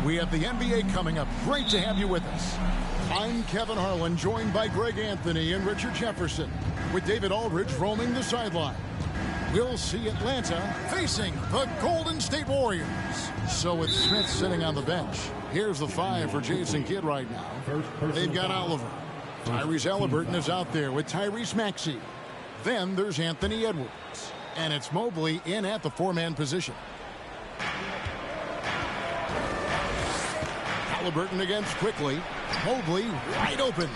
We have the NBA coming up. Great to have you with us. I'm Kevin Harlan, joined by Greg Anthony and Richard Jefferson, with David Aldridge roaming the sideline. We'll see Atlanta facing the Golden State Warriors. So with Smith sitting on the bench, here's the 5 for Jason Kidd right now. They've got Oliver. Tyrese Halliburton is out there with Tyrese Maxey. Then there's Anthony Edwards. And it's Mobley in at the 4-man position. Halliburton against quickly. Mobley wide open.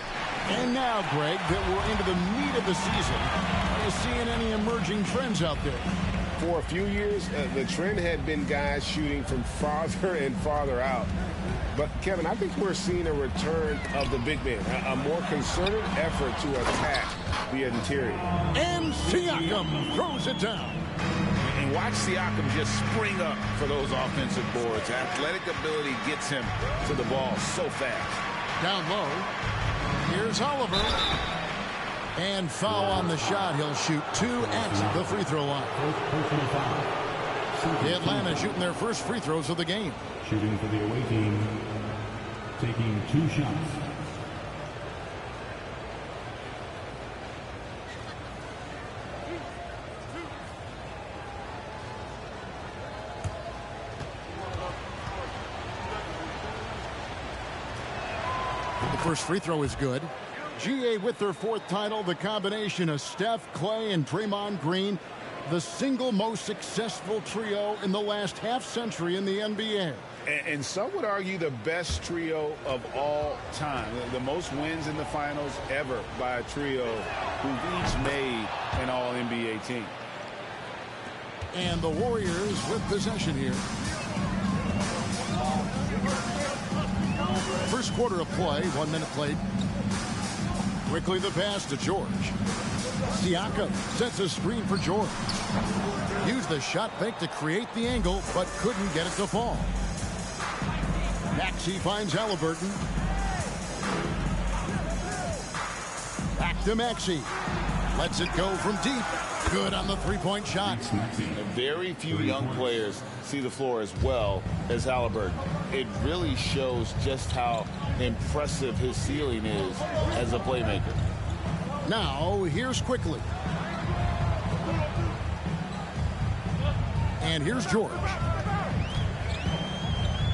And now, Greg, that we're into the meat of the season, are you seeing any emerging trends out there? For a few years, the trend had been guys shooting from farther and farther out. But, Kevin, I think we're seeing a return of the big man, a more concerted effort to attack the interior. And Siakam throws it down. And watch Siakam just spring up for those offensive boards. Athletic ability gets him to the ball so fast. Down low. Here's Oliver. And foul on the shot. He'll shoot 2 at the free throw line. Atlanta shooting their first free throws of the game. Shooting for the away team. Taking 2 shots. The first free throw is good. GA with their 4th title, the combination of Steph, Clay, and Draymond Green, the single most successful trio in the last half-century in the NBA. And some would argue the best trio of all time. The most wins in the finals ever by a trio who've each made an all-NBA team. And the Warriors with possession here. First quarter of play, 1 minute played. Quickly the pass to George. Siakam sets a screen for George. Used the shot fake to create the angle, but couldn't get it to fall. Maxey finds Halliburton. Back to Maxey. Lets it go from deep. Good on the 3-point shot. Very few young players see the floor as well as Halliburton. It really shows just how impressive his ceiling is as a playmaker. Now, here's quickly. And here's George.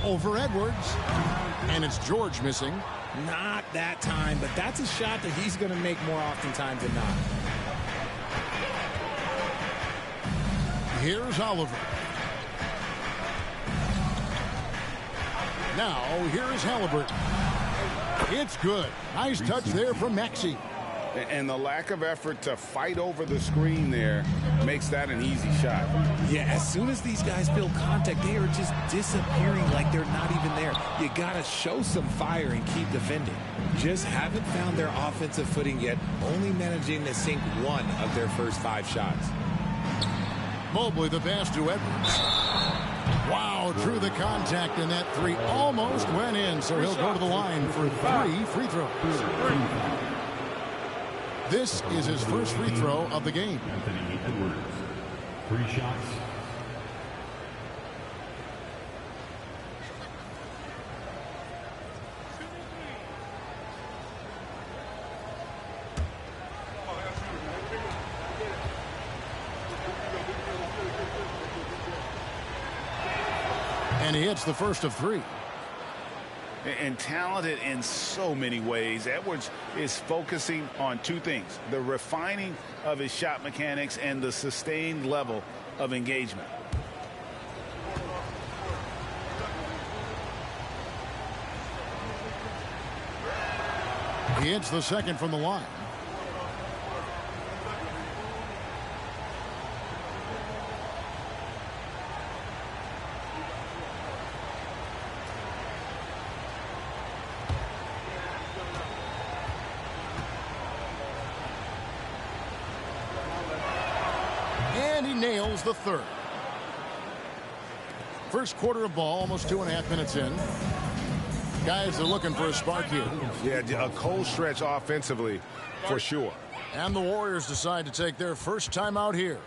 Over Edwards. And it's George missing. Not that time, but that's a shot that he's going to make more oftentimes than not. Here's Oliver. Now, here's Halliburton. It's good. Nice touch there from Maxey. And the lack of effort to fight over the screen there makes that an easy shot. Yeah, as soon as these guys build contact, they are just disappearing like they're not even there. You got to show some fire and keep defending. Just haven't found their offensive footing yet, only managing to sink 1 of their first 5 shots. Mobley the pass to Edwards. Wow, drew the contact, and that 3 almost went in, so he'll go to the line for 3 free throws. This is his first free throw of the game. Anthony Edwards. 3 shots. And he hits the first of 3. And talented in so many ways. Edwards is focusing on 2 things: the refining of his shot mechanics and the sustained level of engagement. He hits the second from the line. And he nails the 3rd. First quarter of ball, almost 2.5 minutes in. Guys are looking for a spark here. Yeah, a cold stretch offensively for sure. And the Warriors decide to take their first time out here.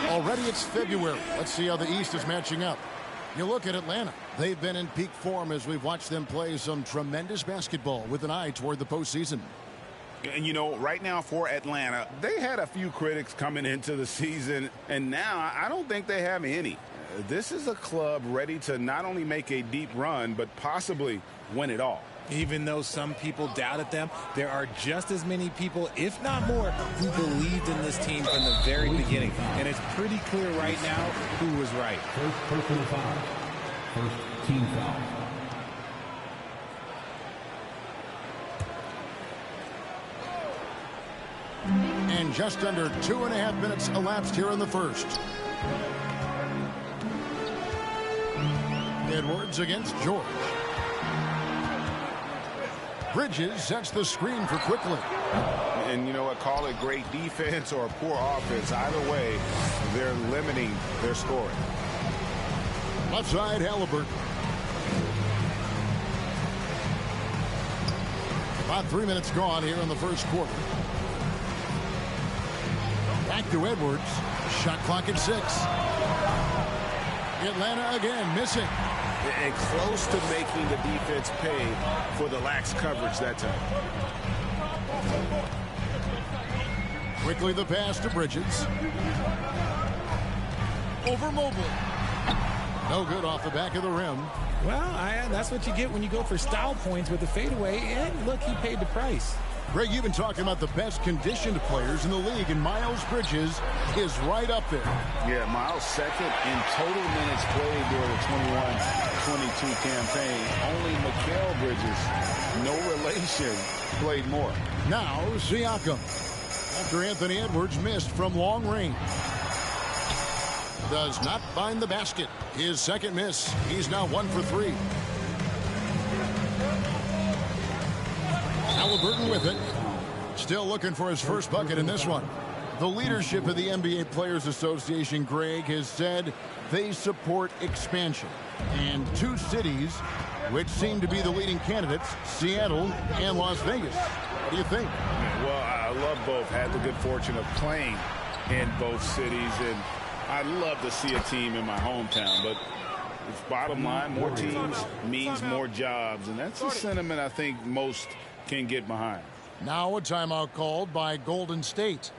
Already it's February. Let's see how the East is matching up. You look at Atlanta. They've been in peak form as we've watched them play some tremendous basketball with an eye toward the postseason. And, you know, right now for Atlanta, they had a few critics coming into the season, and now I don't think they have any. This is a club ready to not only make a deep run, but possibly win it all. Even though some people doubted them, there are just as many people, if not more, who believed in this team from the very beginning. And it's pretty clear right now who was right. First personal foul. First team foul. And just under 2.5 minutes elapsed here in the first. Edwards against George. Bridges sets the screen for Quickly. And you know what? Call it great defense or poor offense. Either way, they're limiting their scoring. Left side, Halliburton. About 3 minutes gone here in the first quarter. Back to Edwards. Shot clock at 6. Atlanta again missing. And close to making the defense pay for the lax coverage that time. Quickly the pass to Bridges. Over Mobley. No good off the back of the rim. Well, that's what you get when you go for style points with the fadeaway. And look, he paid the price. Greg, you've been talking about the best conditioned players in the league, and Miles Bridges is right up there. Yeah, Miles second in total minutes played during the 21-22 campaign. Only Mikal Bridges, no relation, played more. Now Siakam. After Anthony Edwards missed from long range. Does not find the basket. His second miss. He's now 1 for 3. Halliburton with it. Still looking for his first bucket in this one. The leadership of the NBA Players Association, Greg, has said they support expansion. And 2 cities which seem to be the leading candidates, Seattle and Las Vegas. What do you think? Well, I love both. Had the good fortune of playing in both cities, and I'd love to see a team in my hometown. But it's bottom line, more teams means more jobs, and that's a sentiment I think most can get behind. Now a timeout called by Golden State.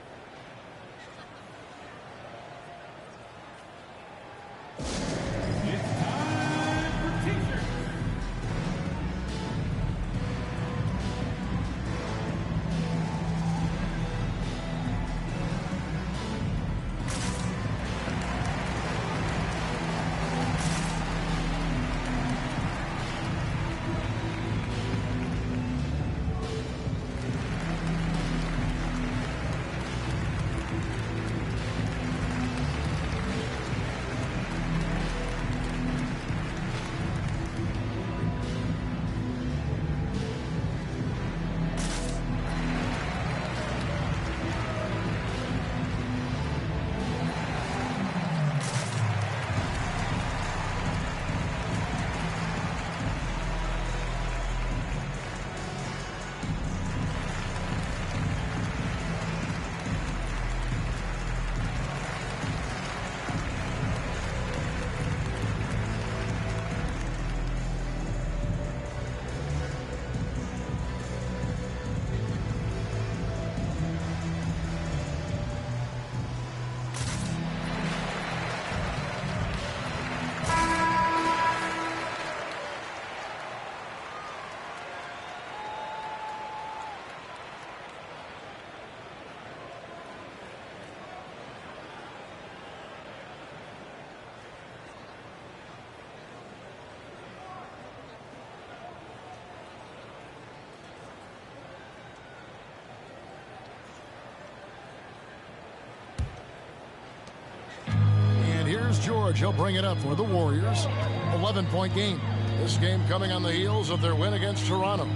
George. He'll bring it up for the Warriors. 11-point game. This game coming on the heels of their win against Toronto.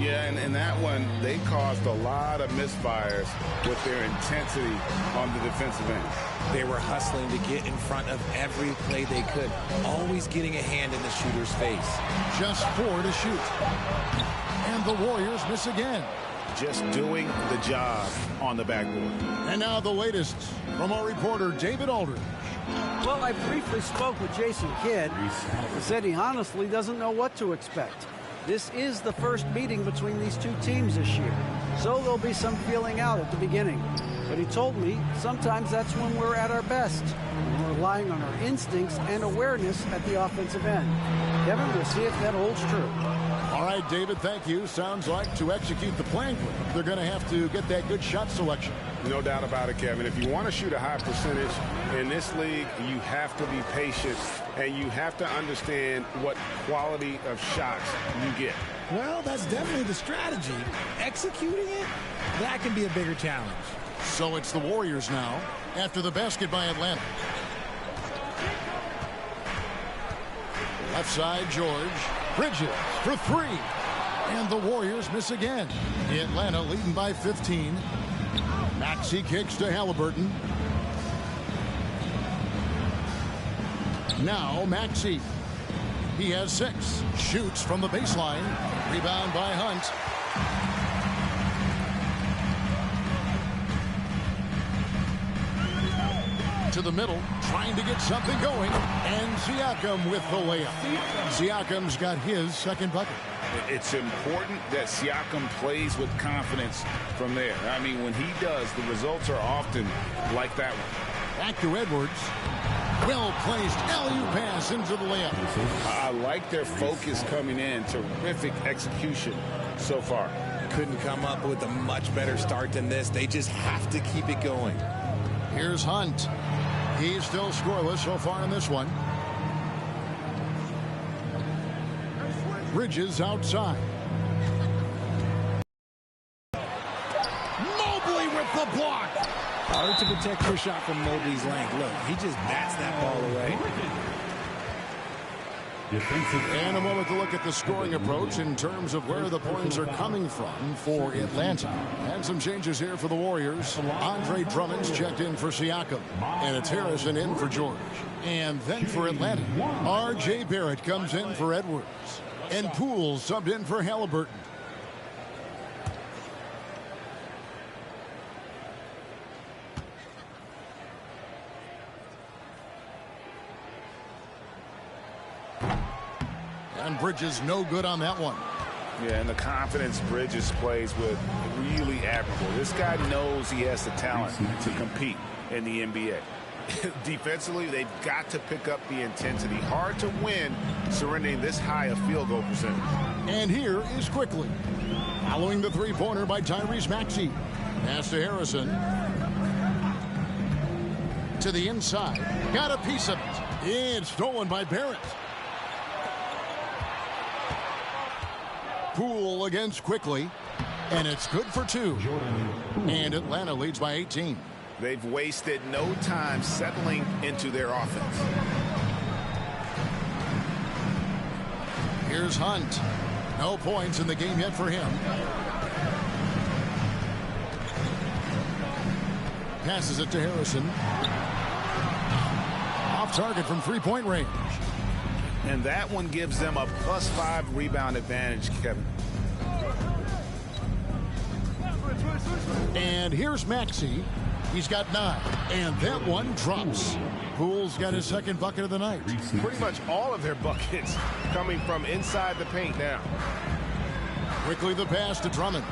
Yeah, and in that one, they caused a lot of misfires with their intensity on the defensive end. They were hustling to get in front of every play they could, always getting a hand in the shooter's face. Just 4 to shoot. And the Warriors miss again. Just doing the job on the backboard. And now the latest from our reporter, David Aldridge. Well, I briefly spoke with Jason Kidd. He said he honestly doesn't know what to expect. This is the first meeting between these two teams this year, so there'll be some feeling out at the beginning. But he told me sometimes that's when we're at our best. We're relying on our instincts and awareness at the offensive end. Kevin, we'll see if that holds true. All right, David, thank you. Sounds like to execute the plan, they're going to have to get that good shot selection. No doubt about it, Kevin. If you want to shoot a high percentage in this league, you have to be patient, and you have to understand what quality of shots you get. Well, that's definitely the strategy. Executing it, that can be a bigger challenge. So it's the Warriors now after the basket by Atlanta. Left side, George. Bridges for 3. And the Warriors miss again. Atlanta leading by 15. Maxey kicks to Halliburton. Now Maxey. He has 6. Shoots from the baseline. Rebound by Hunt. To the middle, trying to get something going, and Siakam with the layup. Siakam's got his second bucket. It's important that Siakam plays with confidence from there. I mean, when he does, the results are often like that one. Back to Edwards. Well-placed alley-oop pass into the layup. I like their focus coming in. Terrific execution so far. Couldn't come up with a much better start than this. They just have to keep it going. Here's Hunt. He's still scoreless so far in this one. Bridges outside. Mobley with the block. Hard to protect your shot from Mobley's length. Look, he just bats that ball away. And a moment to look at the scoring approach in terms of where the points are coming from for Atlanta. And some changes here for the Warriors. Andre Drummond's checked in for Siakam. And it's Harrison in for George. And then for Atlanta, R.J. Barrett comes in for Edwards. And Poole subbed in for Halliburton. And Bridges no good on that one. Yeah, and the confidence Bridges plays with, really admirable. This guy knows he has the talent to compete in the NBA. Defensively, they've got to pick up the intensity. Hard to win surrendering this high a field goal percentage. And here is Quickly. Following the three-pointer by Tyrese Maxey. Pass to Harrison. To the inside. Got a piece of it. It's stolen by Barrett. Poole against Quickly. And it's good for 2. And Atlanta leads by 18. They've wasted no time settling into their offense. Here's Hunt. No points in the game yet for him. Passes it to Harrison. Off target from three-point range. And that one gives them a +5 rebound advantage, Kevin. And here's Maxey. He's got 9. And that one drops. Poole's got his second bucket of the night. Pretty much all of their buckets coming from inside the paint now. Quickly the pass to Drummond.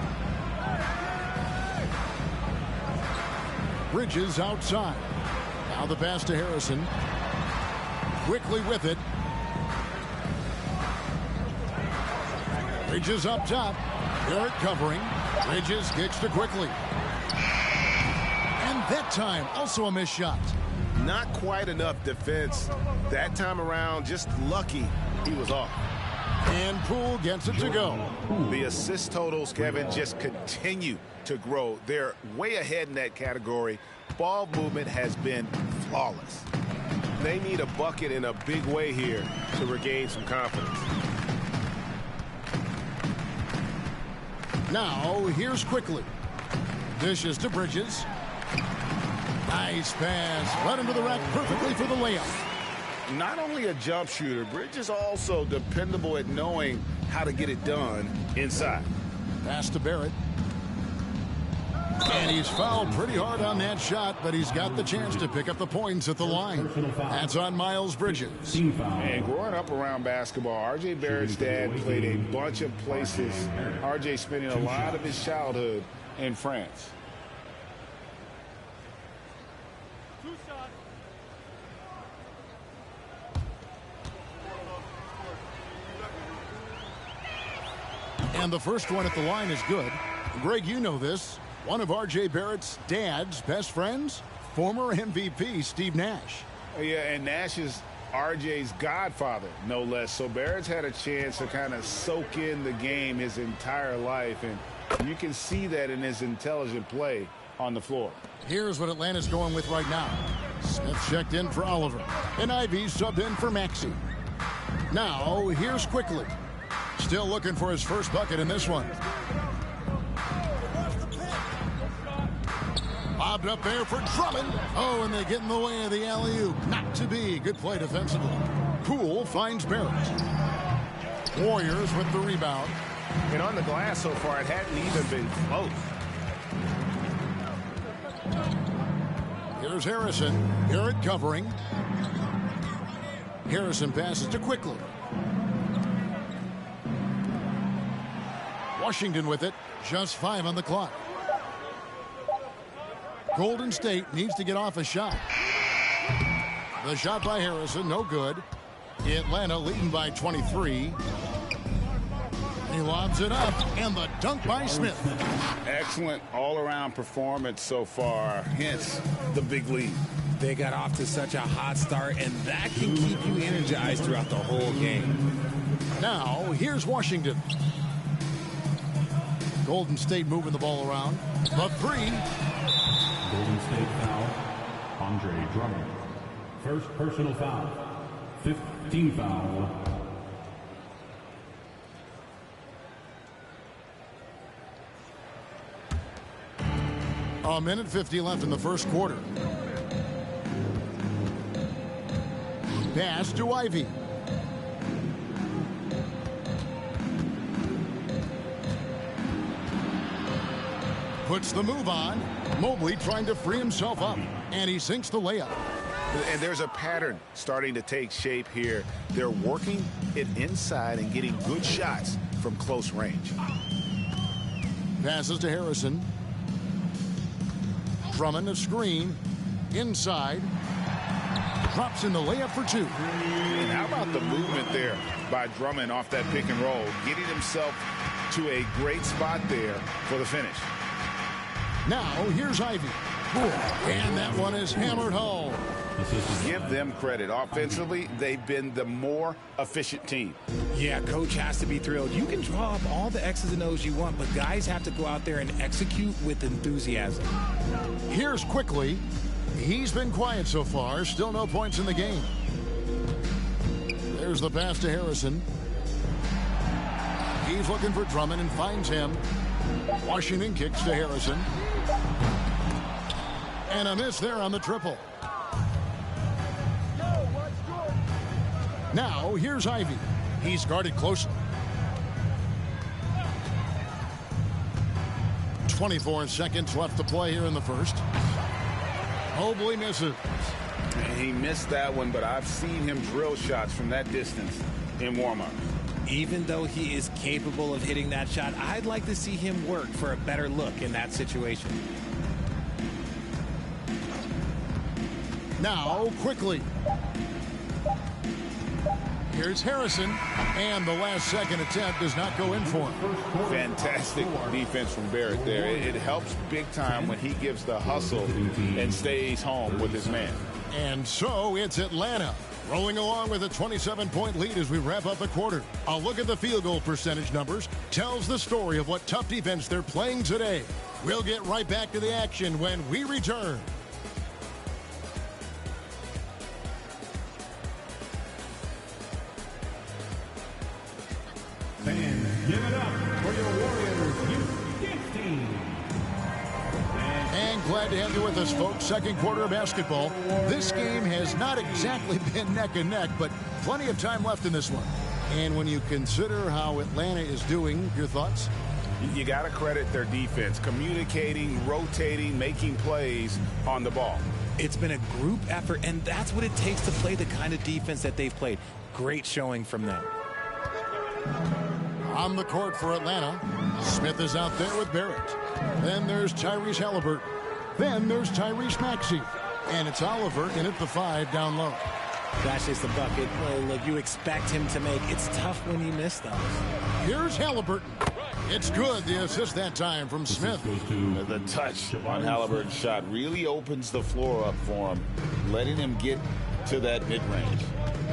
Bridges outside. Now the pass to Harrison. Quickly with it. Bridges up top. Barrett covering. Bridges kicks to Quickly. And that time, also a missed shot. Not quite enough defense. That time around, just lucky he was off. And Poole gets it to go. The assist totals, Kevin, just continue to grow. They're way ahead in that category. Ball movement has been flawless. They need a bucket in a big way here to regain some confidence. Now, here's Quickly. Dishes to Bridges. Nice pass. Right into the rack perfectly for the layup. Not only a jump shooter, Bridges also dependable at knowing how to get it done inside. Pass to Barrett. And he's fouled pretty hard on that shot, but he's got the chance to pick up the points at the line. That's on Miles Bridges. And growing up around basketball, R.J. Barrett's dad played a bunch of places. R.J. spending a lot of his childhood in France. And the first one at the line is good. Greg, you know this. One of R.J. Barrett's dad's best friends, former MVP Steve Nash. Yeah, and Nash is R.J.'s godfather, no less. So Barrett's had a chance to kind of soak in the game his entire life, and you can see that in his intelligent play on the floor. Here's what Atlanta's going with right now. Smith checked in for Oliver, and Ivy subbed in for Maxey. Now, here's Quickly. Still looking for his first bucket in this one. Bobbed up there for Drummond. Oh, and they get in the way of the alley-oop. Not to be. Good play defensively. Poole finds Barrett. Warriors with the rebound. And on the glass so far, it hadn't even been close. Here's Harrison. Barrett covering. Harrison passes to Quickly. Washington with it. Just 5 on the clock. Golden State needs to get off a shot. The shot by Harrison, no good. Atlanta leading by 23. He lobs it up, and the dunk by Smith. Excellent all-around performance so far, hence the big lead. They got off to such a hot start, and that can keep you energized throughout the whole game. Now, here's Washington. Golden State moving the ball around. The three. Golden State foul, Andre Drummond. First personal foul, 15 foul. A minute 50 left in the first quarter. Pass to Ivy. Puts the move on. Mobley trying to free himself up, and he sinks the layup. And there's a pattern starting to take shape here. They're working it inside and getting good shots from close range. Passes to Harrison. Drummond a screen. Inside. Drops in the layup for 2. And how about the movement there by Drummond off that pick and roll, getting himself to a great spot there for the finish. Now, here's Ivy. And that one is hammered home. Give them credit. Offensively, they've been the more efficient team. Yeah, coach has to be thrilled. You can draw up all the X's and O's you want, but guys have to go out there and execute with enthusiasm. Here's Quickly. He's been quiet so far. Still no points in the game. There's the pass to Harrison. He's looking for Drummond and finds him. Washington kicks to Harrison. And a miss there on the triple. Now, here's Ivy. He's guarded closely. 24 seconds left to play here in the first. Mobley misses. And he missed that one, but I've seen him drill shots from that distance in warm-up. Even though he is capable of hitting that shot, I'd like to see him work for a better look in that situation. Now, Quickly. Here's Harrison, and the last second attempt does not go in for him. Fantastic defense from Barrett there. It helps big time when he gives the hustle and stays home with his man. And so it's Atlanta rolling along with a 27-point lead as we wrap up the quarter. A look at the field goal percentage numbers tells the story of what tough defense they're playing today. We'll get right back to the action when we return. Glad to have you with us, folks. Second quarter of basketball. This game has not exactly been neck and neck, but plenty of time left in this one. And when you consider how Atlanta is doing, your thoughts? You got to credit their defense, communicating, rotating, making plays on the ball. It's been a group effort, and that's what it takes to play the kind of defense that they've played. Great showing from them. On the court for Atlanta, Smith is out there with Barrett. Then there's Tyrese Halliburton. Then there's Tyrese Maxey. And it's Oliver in at the 5 down low. That's just the bucket. Well, look, you expect him to make. It's tough when you miss those. Here's Halliburton. It's good. The assist that time from Smith. The touch on Halliburton's shot really opens the floor up for him, letting him get to that mid-range.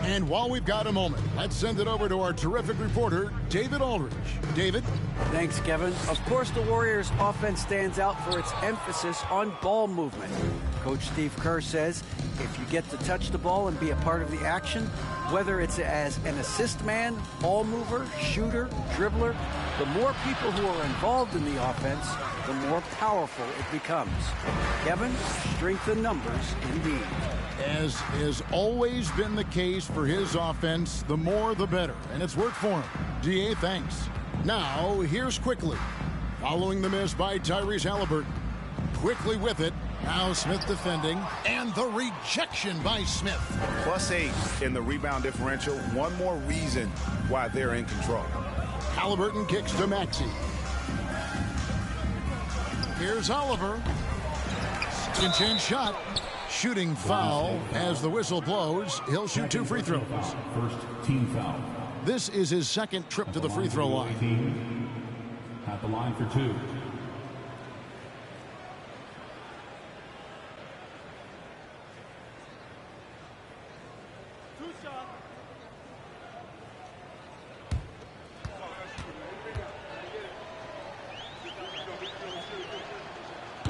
And while we've got a moment, let's send it over to our terrific reporter, David Aldridge. David? Thanks, Kevin. Of course, the Warriors' offense stands out for its emphasis on ball movement. Coach Steve Kerr says if you get to touch the ball and be a part of the action, whether it's as an assist man, ball mover, shooter, dribbler, the more people who are involved in the offense, the more powerful it becomes. Kevin, strength in numbers indeed. As has always been the case for his offense, the more the better. And it's worked for him. DA, thanks. Now, here's Quickly. Following the miss by Tyrese Halliburton. Quickly with it. Now Smith defending. And the rejection by Smith. +8 in the rebound differential. One more reason why they're in control. Halliburton kicks to Maxey. Here's Oliver. 10 shot. Shooting foul as the whistle blows. He'll shoot 2 free throws. First team foul. This is his second trip to the free throw line. At the line for 2.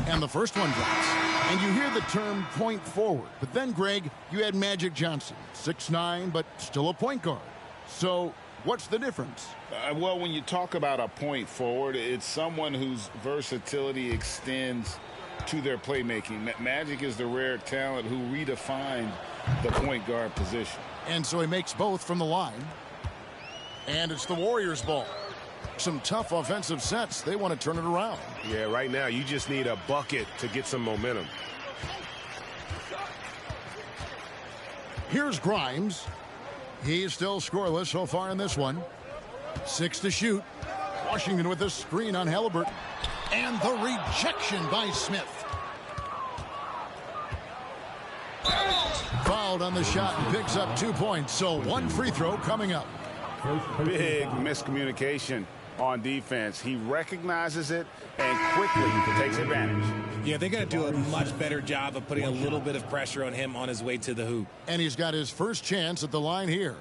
And the first one drops. And you hear the term point forward. But then, Greg, you had Magic Johnson. 6'9", but still a point guard. So what's the difference? Well, when you talk about a point forward, it's someone whose versatility extends to their playmaking. Magic is the rare talent who redefined the point guard position. And so he makes both from the line. And it's the Warriors' ball. Some tough offensive sets. They want to turn it around. Yeah, right now you just need a bucket to get some momentum. Here's Grimes. He's still scoreless so far in this one. 6 to shoot. Washington with a screen on Halliburton. And the rejection by Smith. Fouled on the shot and picks up 2 points. So 1 free throw coming up. Big miscommunication on defense. He recognizes it and quickly takes advantage. Yeah, they got to do a much better job of putting a little bit of pressure on him on his way to the hoop. And he's got his first chance at the line here.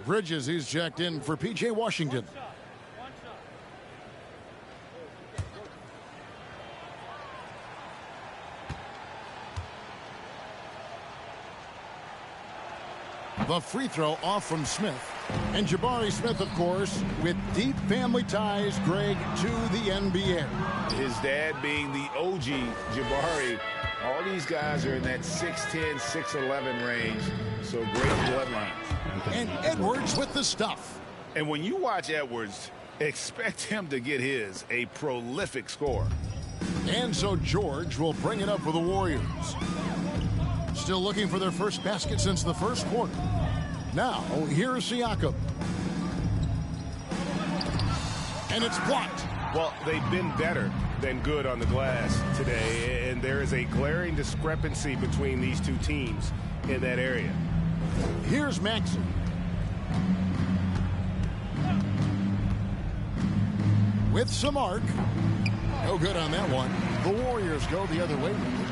Bridges, he's checked in for P.J. Washington. The free throw off from Smith. And Jabari Smith, of course, with deep family ties, Greg, to the NBA. His dad being the OG Jabari. All these guys are in that 6'10", 6'11" range. So great bloodlines. And Edwards with the stuff. And when you watch Edwards, expect him to get his, a prolific scorer. And so George will bring it up for the Warriors. Still looking for their first basket since the first quarter. Now, here's Siakam. And it's blocked. Well, they've been better than good on the glass today, and there is a glaring discrepancy between these two teams in that area. Here's Maxey. With some arc. No good on that one. The Warriors go the other way with it.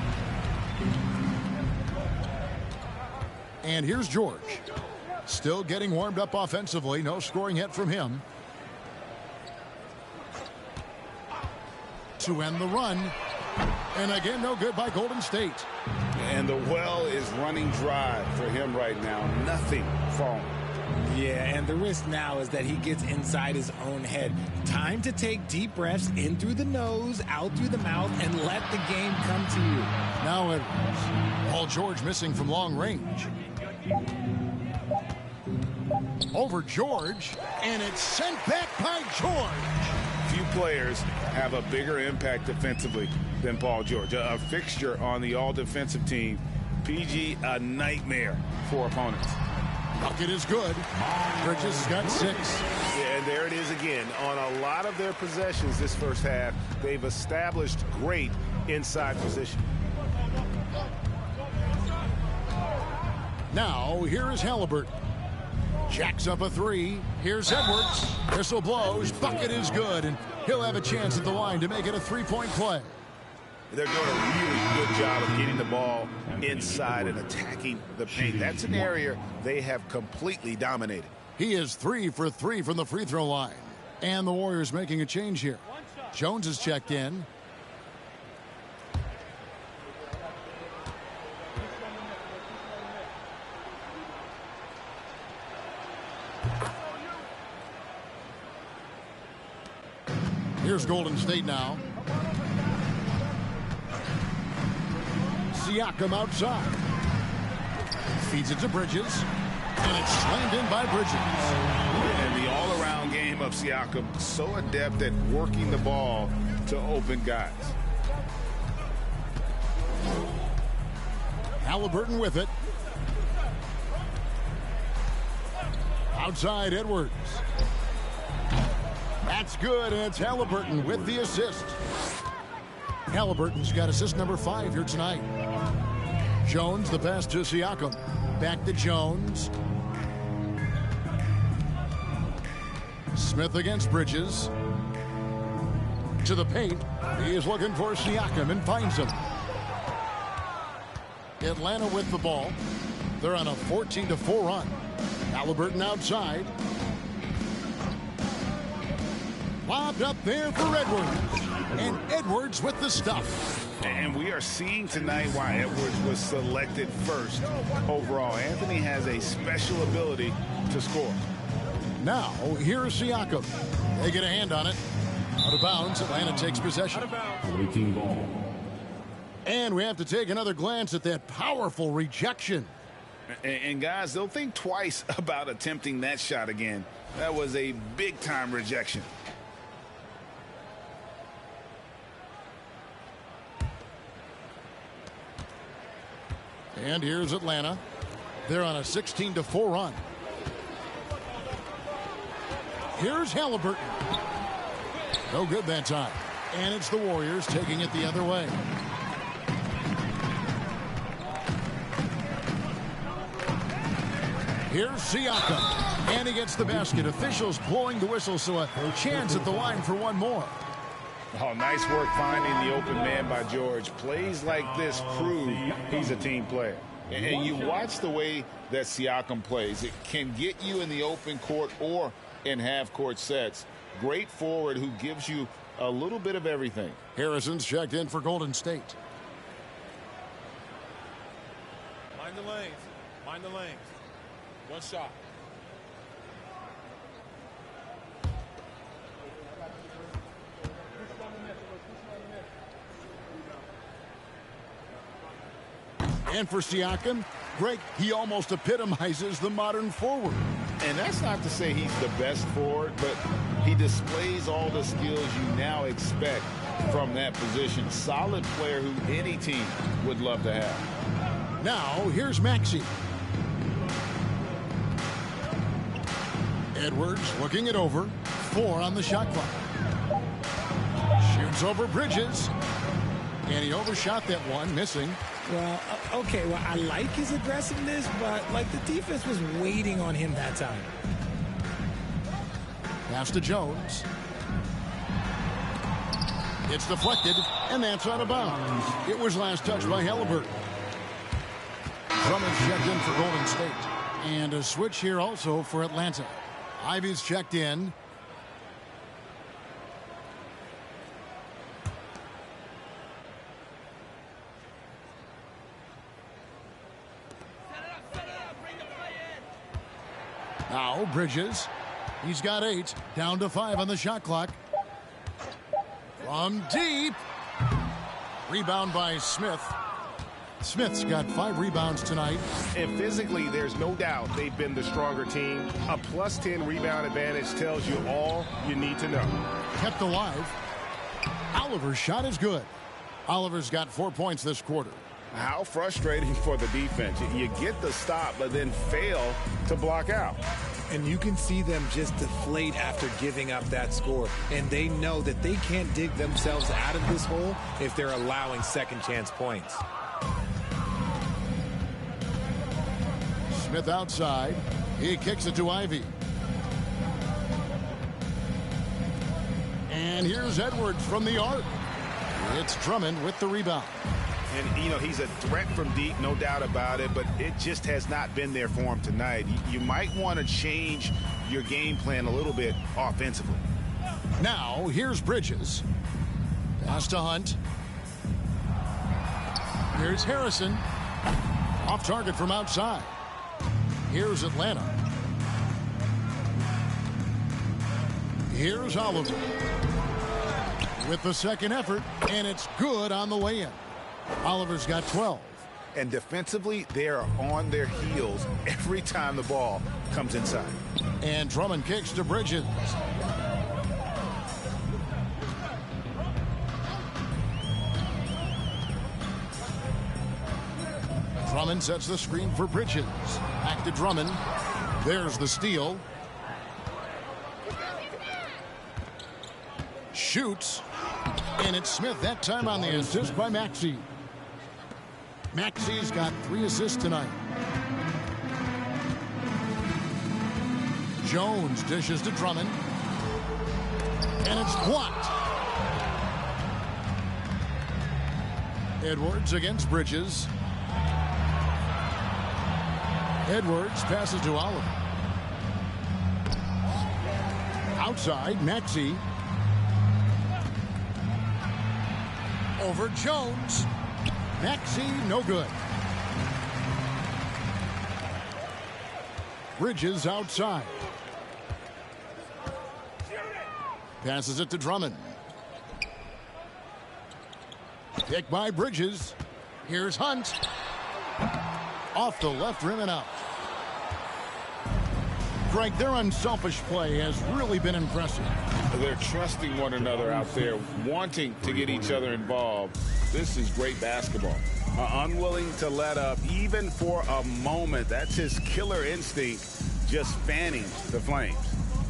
And here's George. Still getting warmed up offensively. No scoring yet from him. To end the run. And again, no good by Golden State. And the well is running dry for him right now. Nothing falling. Yeah, and the risk now is that he gets inside his own head. Time to take deep breaths in through the nose, out through the mouth, and let the game come to you. Now Edwards. Paul George missing from long range. Over George, and it's sent back by George. Few players have a bigger impact defensively than Paul George. A fixture on the all-defensive team. PG, a nightmare for opponents. Bucket is good. Bridges has got 6. Yeah, and there it is again. On a lot of their possessions this first half, they've established great inside position. Now, here is Halliburton. Jacks up a 3. Here's Edwards. Whistle blows. Bucket is good, and he'll have a chance at the line to make it a 3-point play. They're doing a really good job of getting the ball inside and attacking the paint. That's an area they have completely dominated. He is 3 for 3 from the free throw line. And the Warriors making a change here. Jones is checked in. Here's Golden State now. Siakam outside. Feeds it to Bridges. And it's slammed in by Bridges. And the all-around game of Siakam, so adept at working the ball to open guys. Halliburton with it. Outside Edwards. That's good, and it's Halliburton with the assist. Halliburton's got assist number 5 here tonight. Jones, the pass to Siakam. Back to Jones. Smith against Bridges. To the paint. He is looking for Siakam and finds him. Atlanta with the ball. They're on a 14-4 run. Halliburton outside. Lobbed up there for Edwards. And Edwards with the stuff. And we are seeing tonight why Edwards was selected first overall. Anthony has a special ability to score. Now, here's Siakam. They get a hand on it. Out of bounds, Atlanta takes possession. Waiting ball. And we have to take another glance at that powerful rejection. And guys, they'll think twice about attempting that shot again. That was a big-time rejection. And here's Atlanta. They're on a 16-4 run. Here's Halliburton. No good that time. And it's the Warriors taking it the other way. Here's Siakam. And he gets the basket. Officials blowing the whistle, so a chance at the line for one more. Oh, nice work finding the open man by George. Plays like this prove he's a team player. And you watch the way that Siakam plays. It can get you in the open court or in half-court sets. Great forward who gives you a little bit of everything. Harrison's checked in for Golden State. Mind the lanes. Mind the lanes. One shot. And for Siakam, Greg, he almost epitomizes the modern forward. And that's not to say he's the best forward, but he displays all the skills you now expect from that position. Solid player who any team would love to have. Now, here's Maxey. Edwards looking it over. 4 on the shot clock. Shoots over Bridges. And he overshot that one, missing. Well, okay, well, I like his aggressiveness, but, like, the defense was waiting on him that time. Pass to Jones. It's deflected, and that's out of bounds. It was last touched by Halliburton. Drummond's checked in for Golden State. And a switch here also for Atlanta. Ivy's checked in. Now Bridges. He's got 8. Down to 5 on the shot clock. From deep. Rebound by Smith. Smith's got 5 rebounds tonight. And physically, there's no doubt they've been the stronger team. A plus 10 rebound advantage tells you all you need to know. Kept alive. Oliver's shot is good. Oliver's got 4 points this quarter. How frustrating for the defense. You get the stop, but then fail to block out. And you can see them just deflate after giving up that score. And they know that they can't dig themselves out of this hole if they're allowing second chance points. Smith outside. He kicks it to Ivy. And here's Edwards from the arc. It's Drummond with the rebound. And, you know, he's a threat from deep, no doubt about it, but it just has not been there for him tonight. You might want to change your game plan a little bit offensively. Now, here's Bridges. Pass to Hunt. Here's Harrison. Off target from outside. Here's Atlanta. Here's Oliver. With the second effort, and it's good on the way in. Oliver's got 12. And defensively, they are on their heels every time the ball comes inside. And Drummond kicks to Bridges. Drummond sets the screen for Bridges. Back to Drummond. There's the steal. Shoots. And it's Smith that time on the assist by Maxey. Maxey's got 3 assists tonight. Jones dishes to Drummond. And it's blocked. Edwards against Bridges. Edwards passes to Oliver. Outside, Maxey. Over Jones. Maxey, no good. Bridges outside. Passes it to Drummond. Pick by Bridges. Here's Hunt. Off the left rim and out. Greg, their unselfish play has really been impressive. They're trusting one another out there, wanting to get each other involved. This is great basketball. Unwilling to let up even for a moment. That's his killer instinct, just fanning the flames.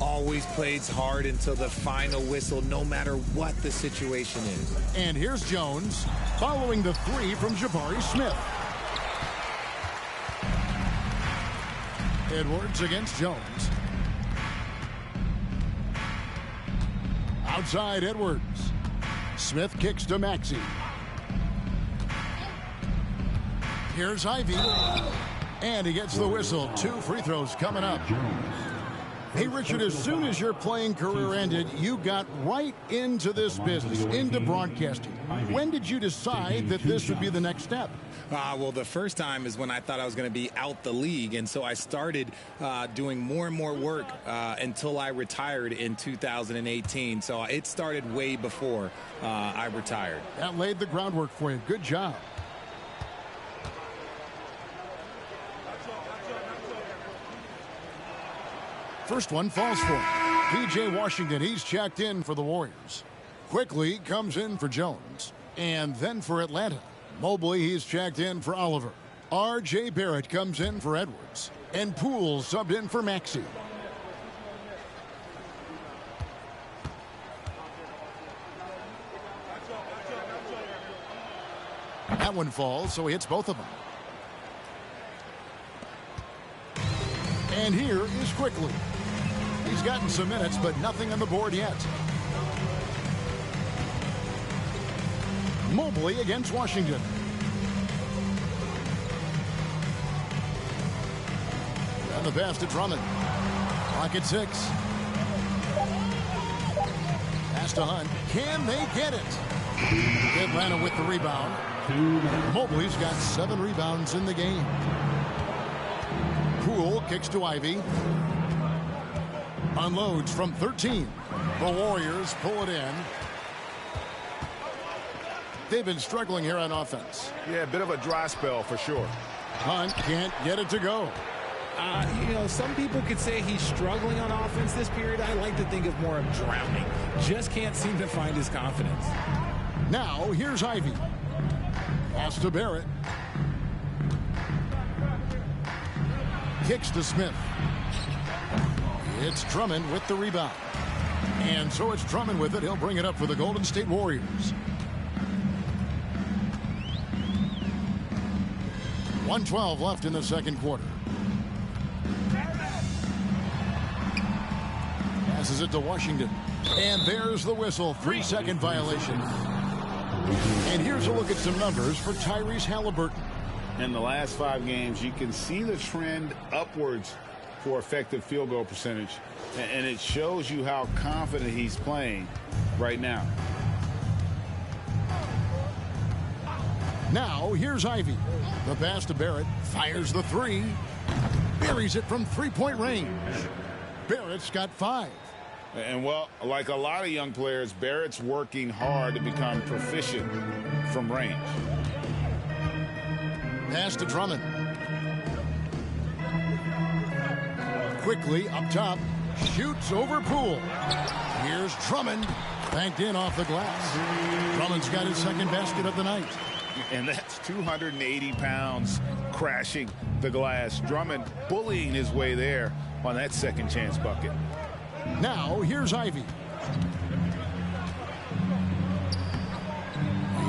Always plays hard until the final whistle, no matter what the situation is. And here's Jones following the 3 from Jabari Smith. Edwards against Jones. Outside Edwards. Smith kicks to Maxey. Here's Ivy. And he gets the whistle. 2 free throws coming up. Hey, Richard, as soon as your playing career ended, you got right into this business, into broadcasting. When did you decide that this would be the next step? Well, the first time is when I thought I was going to be out the league, and so I started doing more and more work until I retired in 2018. So it started way before I retired. That laid the groundwork for you. Good job. First one falls for P.J. Washington. He's checked in for the Warriors. Quickly comes in for Jones. And then for Atlanta. Mobley, he's checked in for Oliver. R.J. Barrett comes in for Edwards. And Poole subbed in for Maxey. That one falls, so he hits both of them. And here is Quickly. He's gotten some minutes, but nothing on the board yet. Mobley against Washington. And the pass to Drummond. Clock at 6. Pass to Hunt. Can they get it? Atlanta with the rebound. Mobley's got 7 rebounds in the game. Poole kicks to Ivy. Unloads from 13. The Warriors pull it in. They've been struggling here on offense. Yeah, a bit of a dry spell for sure. Hunt can't get it to go. Some people could say he's struggling on offense this period. I like to think of more of drowning. Just can't seem to find his confidence. Now, here's Ivy. Pass to Barrett. Kicks to Smith. It's Drummond with the rebound. And so it's Drummond with it. He'll bring it up for the Golden State Warriors. 1:12 left in the second quarter. Passes it to Washington. And there's the whistle. 3-second violation. And here's a look at some numbers for Tyrese Halliburton. In the last 5 games, you can see the trend upwards for effective field goal percentage. And it shows you how confident he's playing right now. Now, here's Ivy. The pass to Barrett. Fires the 3. Buries it from 3-point range. Barrett's got 5. And, well, like a lot of young players, Barrett's working hard to become proficient from range. Pass to Drummond. Quickly up top. Shoots over Poole. Here's Drummond. Banked in off the glass. Drummond's got his second basket of the night. And that's 280 pounds crashing the glass. Drummond bullying his way there on that second chance bucket. Now, here's Ivy.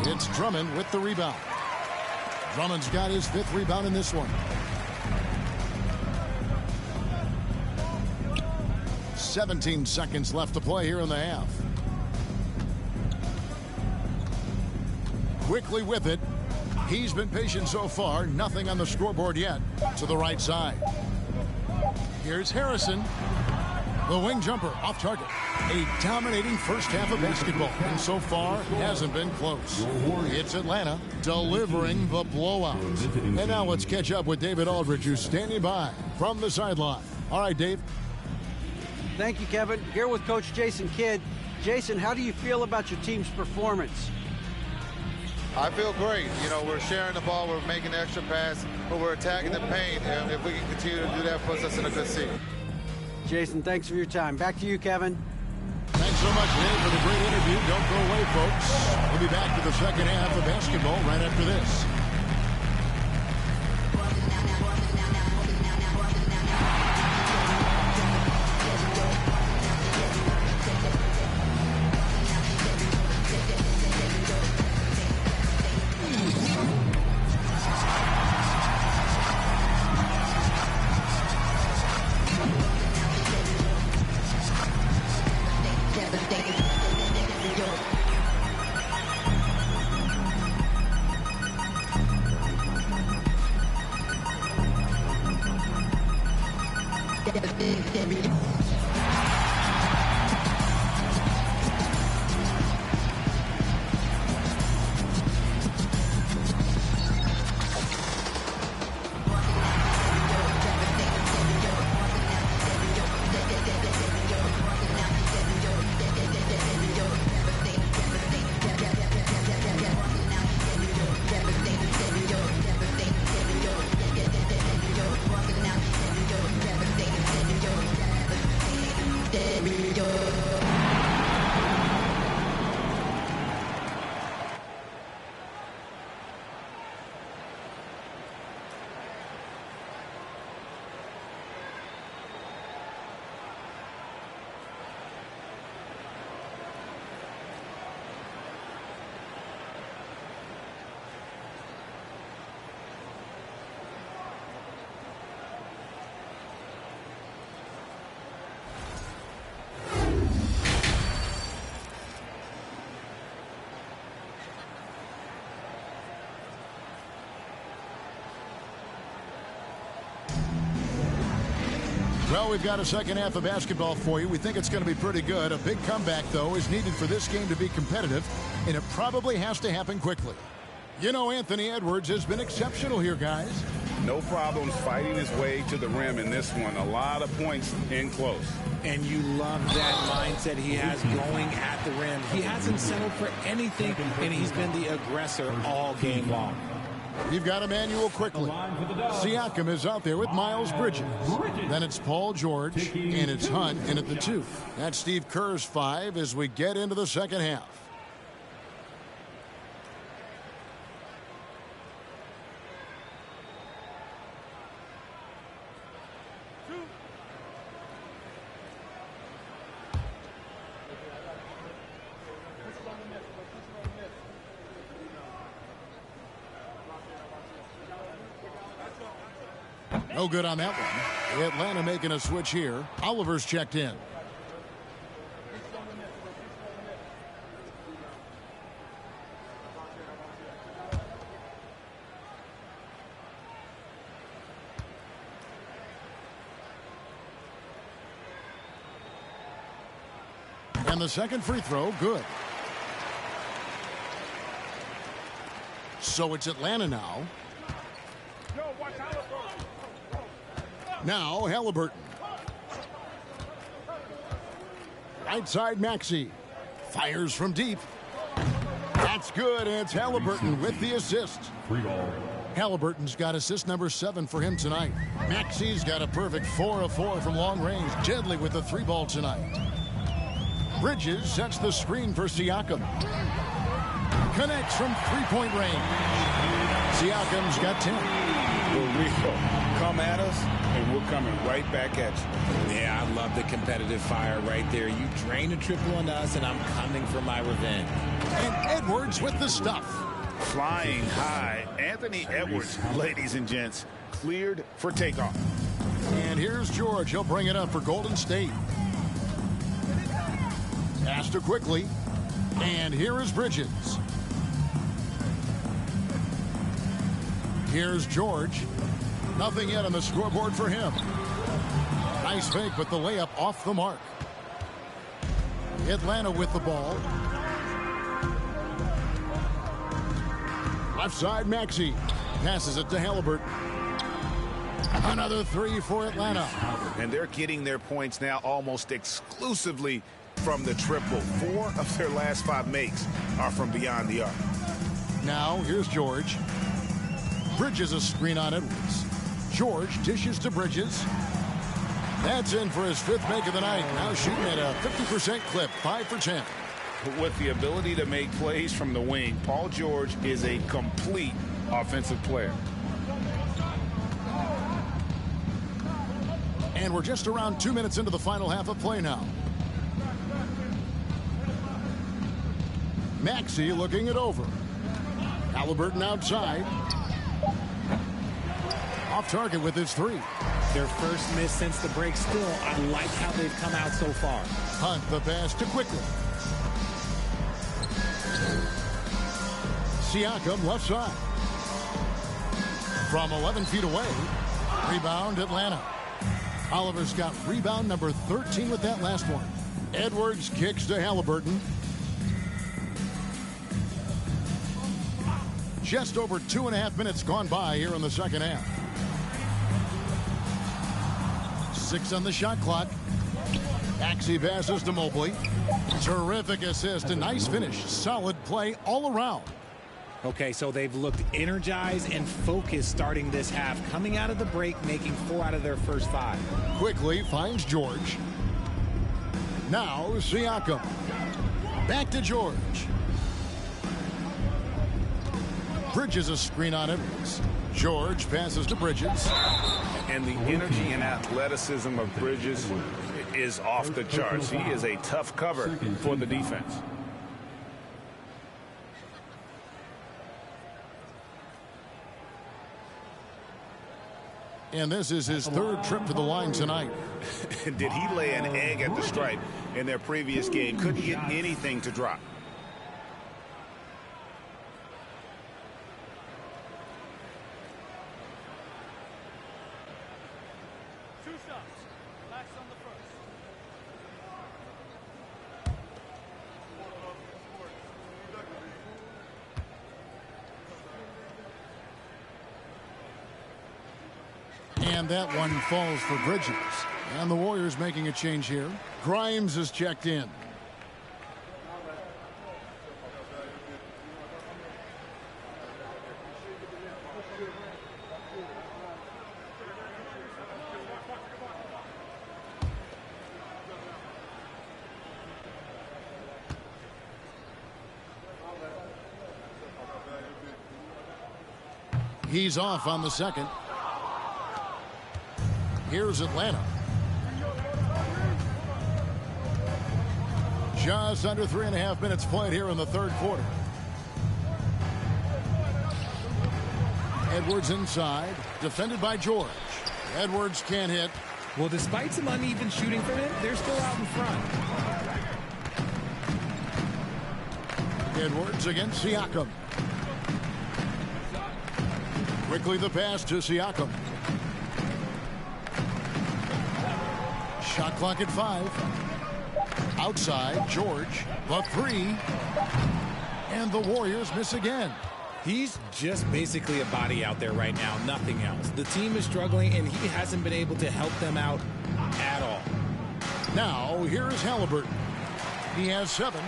It's Drummond with the rebound. Drummond's got his 5th rebound in this one. 17 seconds left to play here in the half. Quickly with it. He's been patient so far. Nothing on the scoreboard yet. To the right side. Here's Harrison. The wing jumper off target. A dominating first half of basketball. And so far, hasn't been close. It's Atlanta delivering the blowout. And now let's catch up with David Aldridge, who's standing by from the sideline. All right, Dave. Thank you, Kevin. Here with Coach Jason Kidd. Jason, how do you feel about your team's performance? I feel great. We're sharing the ball, we're making the extra pass, but we're attacking the paint, and if we can continue to do that, puts us in a good seat. Jason, thanks for your time. Back to you, Kevin. Thanks so much, Dave, for the great interview. Don't go away, folks. We'll be back to the second half of basketball right after this. Well, we've got a second half of basketball for you. We think it's going to be pretty good. A big comeback, though, is needed for this game to be competitive, and it probably has to happen quickly. Anthony Edwards has been exceptional here, guys. No problems fighting his way to the rim in this one. A lot of points in close. And you love that mindset he has going at the rim. He hasn't settled for anything, and he's been the aggressor all game long. You've got Emmanuel quickly. Siakam is out there with Miles Bridges. Then it's Paul George, and it's Hunt in at the 2. That's Steve Kerr's 5 as we get into the second half. No good on that one. Atlanta making a switch here. Oliver's checked in. And the second free throw, good. So it's Atlanta now. Now Halliburton. Right side Maxey. Fires from deep. That's good, and it's Halliburton with the assist. Halliburton's got assist number 7 for him tonight. Maxey's got a perfect 4 of 4 from long range. Deadly with the 3-ball tonight. Bridges sets the screen for Siakam. Connects from 3-point range. Siakam's got 10. We're real. Come at us, and we're coming right back at you. Yeah, I love the competitive fire right there. You drain a triple on us, and I'm coming for my revenge. And Edwards with the stuff. Flying high. Anthony Edwards, ladies and gents, cleared for takeoff. And here's George. He'll bring it up for Golden State. Astor quickly. And here is Bridges. Here's George. Nothing yet on the scoreboard for him. Nice fake, but the layup off the mark. Atlanta with the ball. Left side, Maxey. Passes it to Halliburton. Another 3 for Atlanta. And they're getting their points now almost exclusively from the triple. 4 of their last 5 makes are from beyond the arc. Now, here's George. Bridges a screen on Edwards. George dishes to Bridges. That's in for his 5th make of the night. Now shooting at a 50% clip, 5 for 10. With the ability to make plays from the wing, Paul George is a complete offensive player. And we're just around 2 minutes into the final half of play now. Maxey looking it over. Halliburton outside. Off target with his 3. Their first miss since the break. Still, I like how they've come out so far. Hunt the pass to quickly. Siakam left side. From 11 feet away. Rebound Atlanta. Oliver's got rebound number 13 with that last one. Edwards kicks to Halliburton. Just over 2.5 minutes gone by here in the second half. 6 on the shot clock. Maxey passes to Mobley. Terrific assist, a nice finish. Solid play all around. Okay, so they've looked energized and focused starting this half. Coming out of the break, making 4 out of their first 5. Quickly finds George. Now Siakam. Back to George. Bridges a screen on Edwards. George passes to Bridges. And the energy and athleticism of Bridges is off the charts. He is a tough cover for the defense. And this is his 3rd trip to the line tonight. Did he lay an egg at the stripe in their previous game? Couldn't get anything to drop. And that one falls for Bridges. And the Warriors making a change here. Grimes is checked in. He's off on the second. Here's Atlanta. Just under 3.5 minutes played here in the third quarter. Edwards inside, defended by George. Edwards can't hit. Well, despite some uneven shooting from him, they're still out in front. Edwards against Siakam. Quickly the pass to Siakam. Shot clock at 5. Outside, George, the 3. And the Warriors miss again. He's just basically a body out there right now, nothing else. The team is struggling, and he hasn't been able to help them out at all. Now, here is Halliburton. He has 7.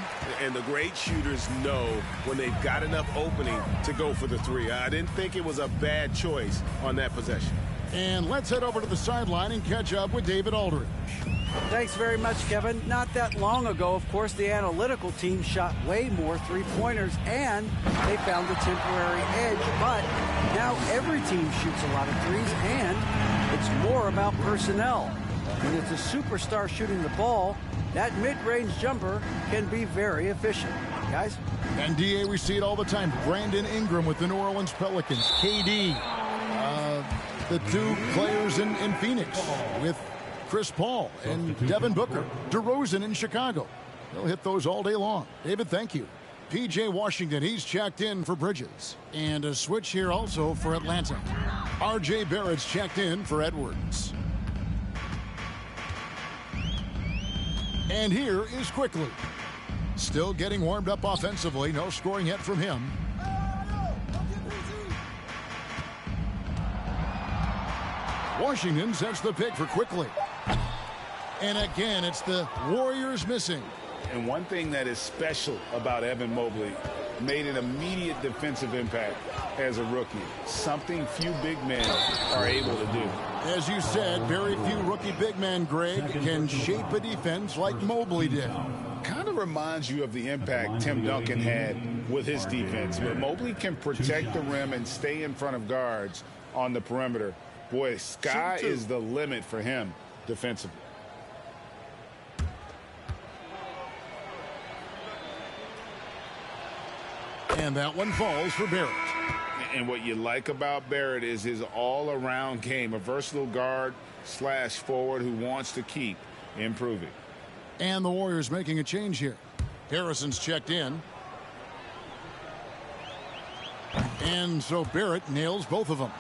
And the great shooters know when they've got enough opening to go for the 3. I didn't think it was a bad choice on that possession. And let's head over to the sideline and catch up with David Aldridge. Thanks very much, Kevin. Not that long ago, of course, the analytical team shot way more three-pointers, and they found a temporary edge. But now every team shoots a lot of threes, and it's more about personnel. When it's a superstar shooting the ball, that mid-range jumper can be very efficient. Guys? And, D.A., we see it all the time. Brandon Ingram with the New Orleans Pelicans. KD, the 2 players in Phoenix with Chris Paul and Devin Booker. DeRozan in Chicago. They'll hit those all day long. David, thank you. P.J. Washington, he's checked in for Bridges. And a switch here also for Atlanta. R.J. Barrett's checked in for Edwards. And here is Quickly. Still getting warmed up offensively. No scoring yet from him. Washington sets the pick for Quickly. And again, it's the Warriors missing. And one thing that is special about Evan Mobley, made an immediate defensive impact as a rookie. Something few big men are able to do. As you said, very few rookie big men, Greg, can shape a defense like Mobley did. Kind of reminds you of the impact Tim Duncan had with his defense. But Mobley can protect the rim and stay in front of guards on the perimeter. Boy, sky is the limit for him defensively. And that one falls for Barrett. And what you like about Barrett is his all-around game, a versatile guard / forward who wants to keep improving. And the Warriors making a change here. Harrison's checked in. And so Barrett nails both of them.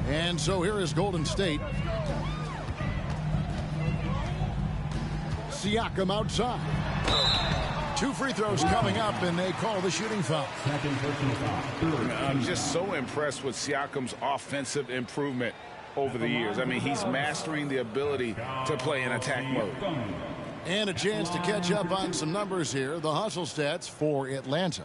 And so here is Golden State. Siakam outside. 2 free throws coming up, and they call the shooting foul. I'm just so impressed with Siakam's offensive improvement over the years. I mean, he's mastering the ability to play in attack mode. And a chance to catch up on some numbers here. The hustle stats for Atlanta.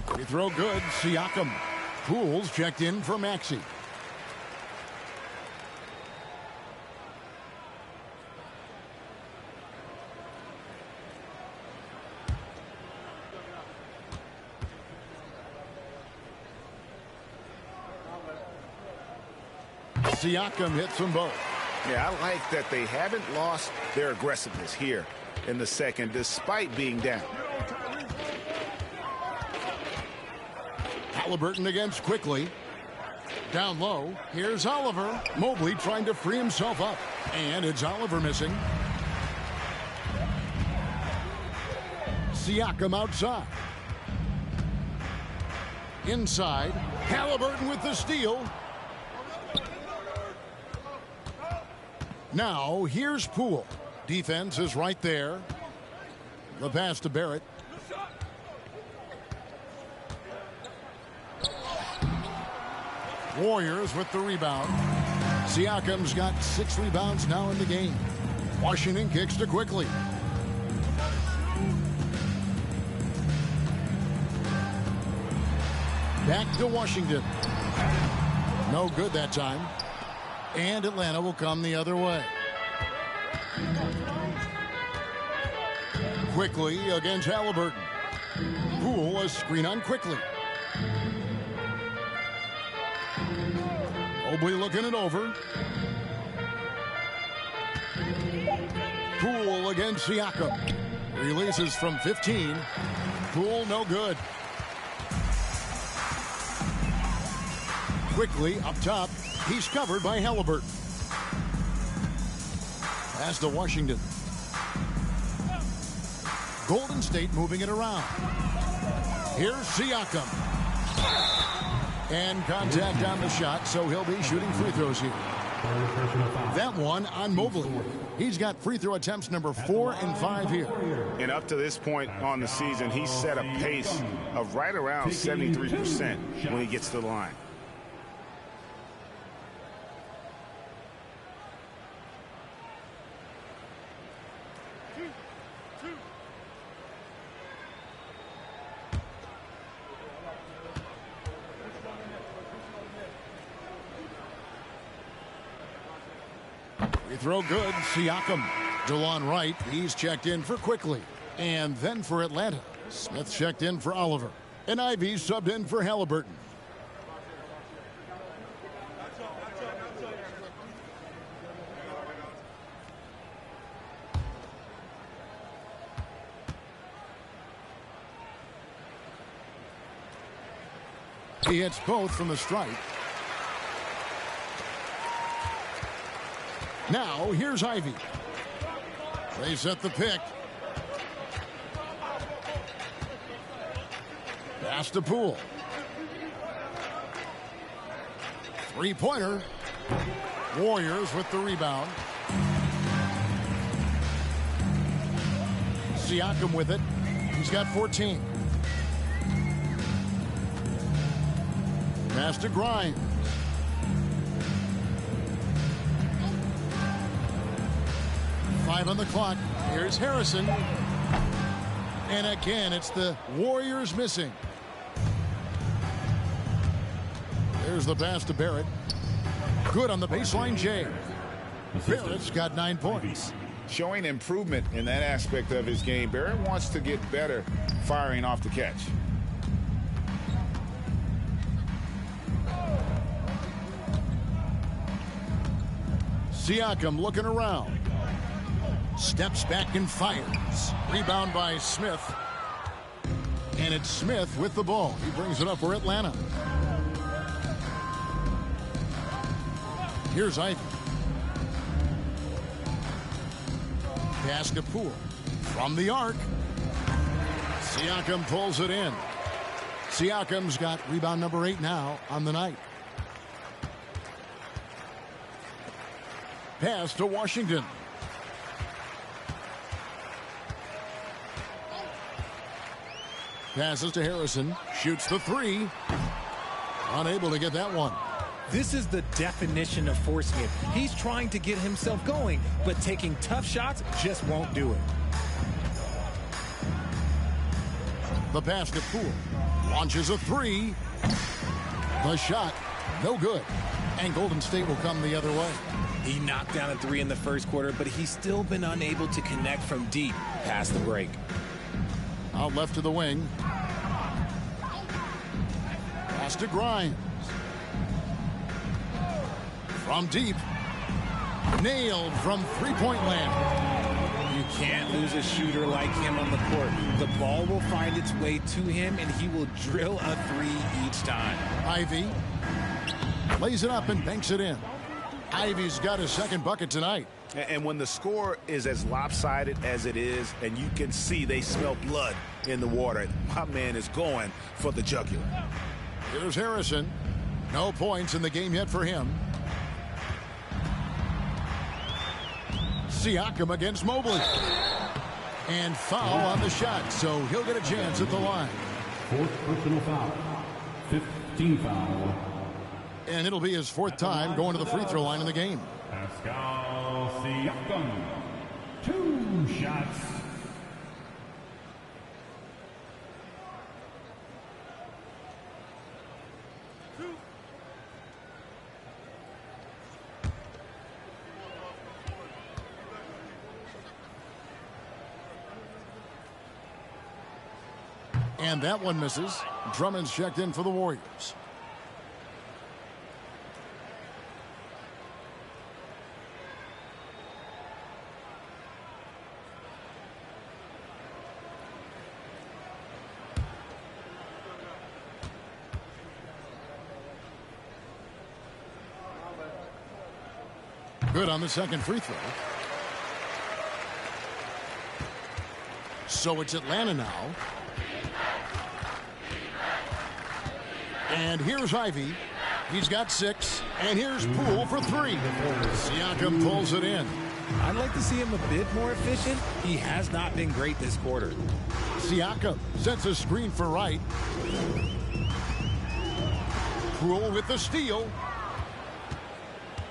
Free throw good. Siakam. Pools checked in for Maxey. Siakam hits them both. Yeah, I like that they haven't lost their aggressiveness here in the second, despite being down. Halliburton against Quickly. Down low. Here's Oliver. Mobley trying to free himself up. And it's Oliver missing. Siakam outside. Inside, Halliburton with the steal. Now, here's Poole. Defense is right there. The pass to Barrett. Warriors with the rebound. Siakam's got 6 rebounds now in the game. Washington kicks to Quickly. Back to Washington. No good that time. And Atlanta will come the other way. Quickly against Halliburton. Poole a screen on Quickly. Mobley looking it over. Poole against Siakam. Releases from 15. Poole no good. Quickly up top. He's covered by Halliburton. Pass to Washington. Golden State moving it around. Here's Siakam. And contact on the shot, so he'll be shooting free throws here. That one on Mobley. He's got free throw attempts number 4 and 5 here. And up to this point on the season, he's set a pace of right around 73% when he gets to the line. Free throw good. Siakam. DeLon Wright. He's checked in for Quickly. And then for Atlanta. Smith checked in for Oliver. And Ivy subbed in for Halliburton. He hits both from the stripe. Now, here's Ivy. They set the pick. Pass to Poole. Three-pointer. Warriors with the rebound. Siakam with it. He's got 14. Pass to Grimes. Five on the clock. Here's Harrison. And again, it's the Warriors missing. There's the pass to Barrett. Good on the baseline, Jay. Barrett's got 9 points. Showing improvement in that aspect of his game. Barrett wants to get better firing off the catch. Siakam looking around. Steps back and fires. Rebound by Smith. And it's Smith with the ball. He brings it up for Atlanta. Here's Ivy. Pass to Poole. From the arc. Siakam pulls it in. Siakam's got rebound number 8 now on the night. Pass to Washington. Passes to Harrison. Shoots the 3. Unable to get that one. This is the definition of forcing it. He's trying to get himself going, but taking tough shots just won't do it. The pass to Poole. Launches a 3. The shot, no good. And Golden State will come the other way. He knocked down a 3 in the first quarter, but he's still been unable to connect from deep past the break. Out left to the wing. Pass to Grimes. From deep. Nailed from three-point land. You can't lose a shooter like him on the court. The ball will find its way to him, and he will drill a 3 each time. Ivy lays it up and banks it in. Ivy's got his second bucket tonight. And when the score is as lopsided as it is, and you can see they smell blood in the water, my man is going for the jugular. Here's Harrison. No points in the game yet for him. Siakam against Mobley. And foul on the shot, so he'll get a chance at the line. Fourth personal foul. 15 foul. And it'll be his fourth time going to the free throw line in the game. Pascal Siakam. 2 shots. And that one misses. Drummond's checked in for the Warriors. Good on the second free throw. So it's Atlanta now. And here's Ivy. He's got 6. And here's Poole for 3. Siakam pulls it in. I'd like to see him a bit more efficient. He has not been great this quarter. Siakam sets a screen for Wright. Poole with the steal.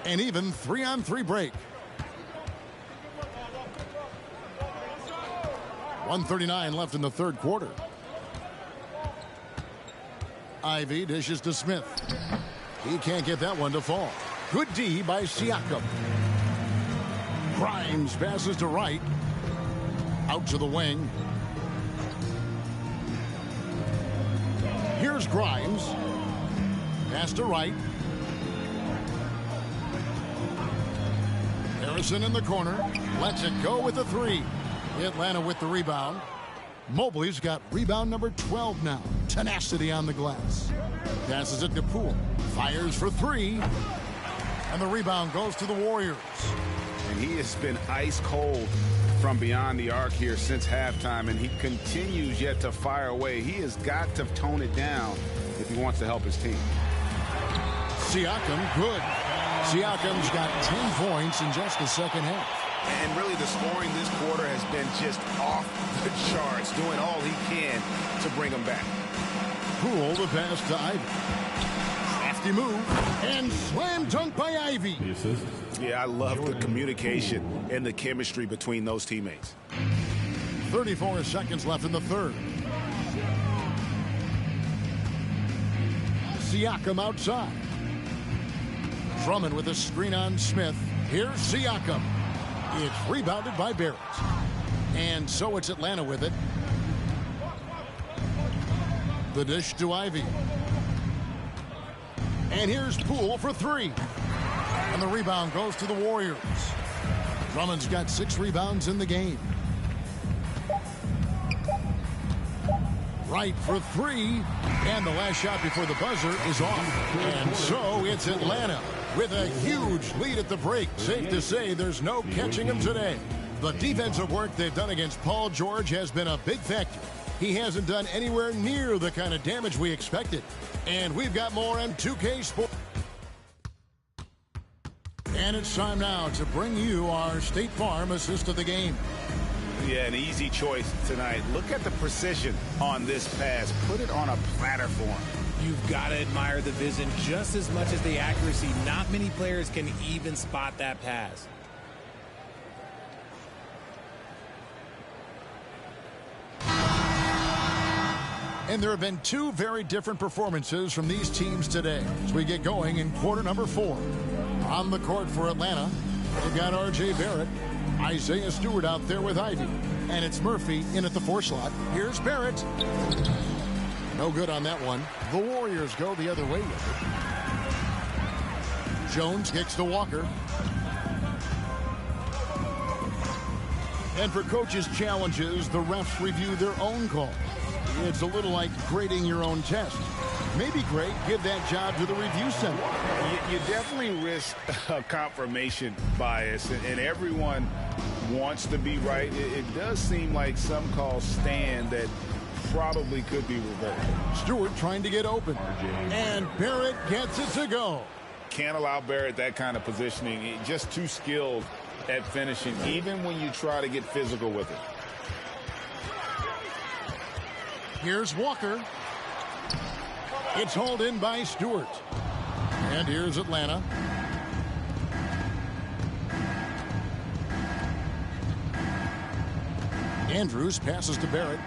And even 3-on-3 break. 1:39 left in the third quarter. Ivy dishes to Smith. He can't get that one to fall. Good D by Siakam. Grimes passes to Wright. Out to the wing. Here's Grimes. Pass to Wright. Harrison in the corner. Lets it go with the 3. Atlanta with the rebound. Mobley's got rebound number 12 now. Tenacity on the glass. Passes it to Poole. Fires for 3. And the rebound goes to the Warriors. And he has been ice cold from beyond the arc here since halftime, and he continues yet to fire away. He has got to tone it down if he wants to help his team. Siakam, good. Siakam's got 10 points in just the second half. And really the scoring this quarter has been just off the charts, doing all he can to bring them back. Poole the pass to Ivy. Crafty move. And slam dunk by Ivy. Yeah, I love the communication and the chemistry between those teammates. 34 seconds left in the third. Siakam outside. Drummond with a screen on Smith. Here's Siakam. It's rebounded by Barrett. And so it's Atlanta with it. The dish to Ivy. And here's Poole for 3. And the rebound goes to the Warriors. Drummond's got 6 rebounds in the game. Right for 3. And the last shot before the buzzer is off. And so it's Atlanta with a huge lead at the break. Safe to say there's no catching him today. The defensive work they've done against Paul George has been a big factor. He hasn't done anywhere near the kind of damage we expected. And we've got more on 2K Sports. And it's time now to bring you our State Farm assist of the game. Yeah, an easy choice tonight. Look at the precision on this pass. Put it on a platter for him. You've got to admire the vision just as much as the accuracy. Not many players can even spot that pass. And there have been 2 very different performances from these teams today as we get going in quarter number 4. On the court for Atlanta, we've got R.J. Barrett, Isaiah Stewart out there with Ivy, and it's Murphy in at the 4 slot. Here's Barrett. No good on that one. The Warriors go the other way with it. Jones kicks to Walker. And for coaches' challenges, the refs review their own calls. It's a little like grading your own test. Maybe, Greg, give that job to the review center. You definitely risk a confirmation bias, and everyone wants to be right. It does seem like some calls stand that probably could be reversed. Stewart trying to get open. And Barrett gets it to go. Can't allow Barrett that kind of positioning. He's just too skilled at finishing, even when you try to get physical with it. Here's Walker. It's hauled in by Stewart. And here's Atlanta. Andrews passes to Barrett.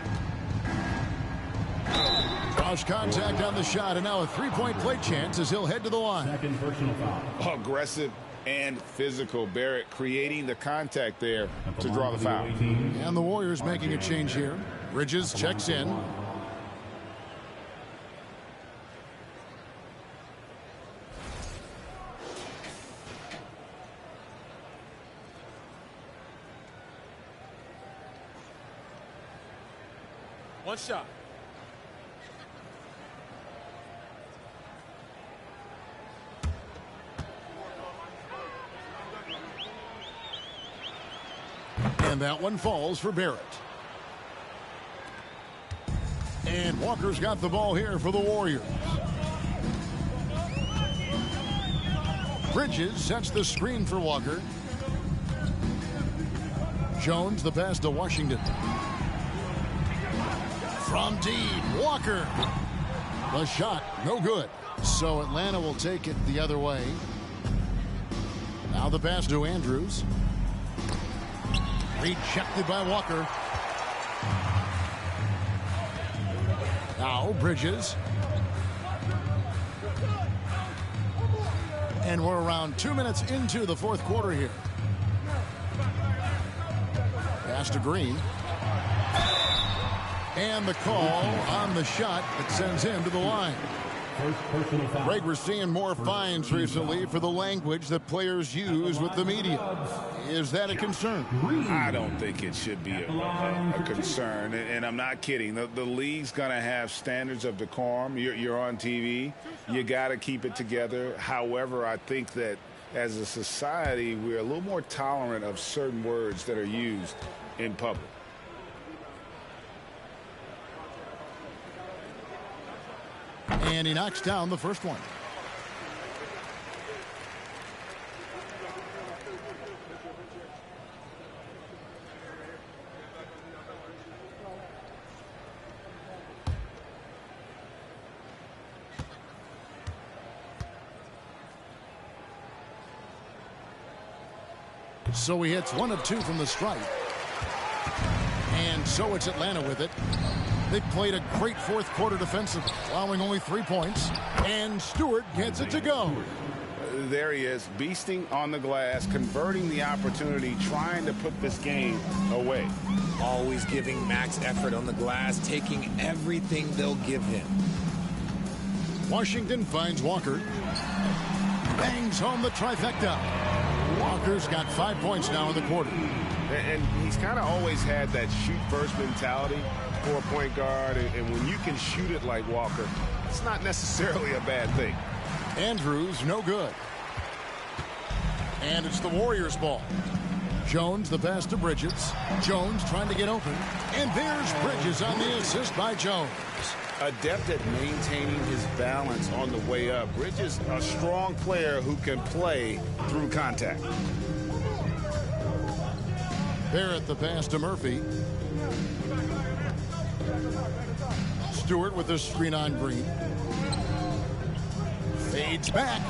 Cross contact on the shot, and now a three-point play chance as he'll head to the line. Second personal foul. Aggressive and physical. Barrett creating the contact there to draw the foul. And the Warriors making a change here. Bridges checks in. One shot. And that one falls for Barrett. And Walker's got the ball here for the Warriors. Bridges sets the screen for Walker. Jones the pass to Washington. From deep, Walker. The shot, no good. So Atlanta will take it the other way. Now the pass to Andrews. Rejected by Walker. Now Bridges. And we're around 2 minutes into the fourth quarter here. Pass to Green. And the call on the shot that sends him to the line. Greg, we're seeing more fines recently for the language that players use with the media. Is that a concern? I don't think it should be a concern, and I'm not kidding. The league's going to have standards of decorum. You're on TV. You got to keep it together. However, I think that as a society, we're a little more tolerant of certain words that are used in public. And he knocks down the first one. So he hits 1 of 2 from the stripe. And so it's Atlanta with it. They played a great fourth quarter defensively, allowing only 3 points. And Stewart gets it to go. There he is, beasting on the glass, converting the opportunity, trying to put this game away. Always giving max effort on the glass, taking everything they'll give him. Washington finds Walker. Bangs home the trifecta. Walker's got 5 points now in the quarter. And he's kind of always had that shoot-first mentality for a point guard. And when you can shoot it like Walker, it's not necessarily a bad thing. Andrews, no good. And it's the Warriors' ball. Jones, the pass to Bridges. Jones trying to get open. And there's Bridges on the assist by Jones. Adept at maintaining his balance on the way up. Bridges, a strong player who can play through contact. Barrett the pass to Murphy. Stewart with the screen on Green. Fades back.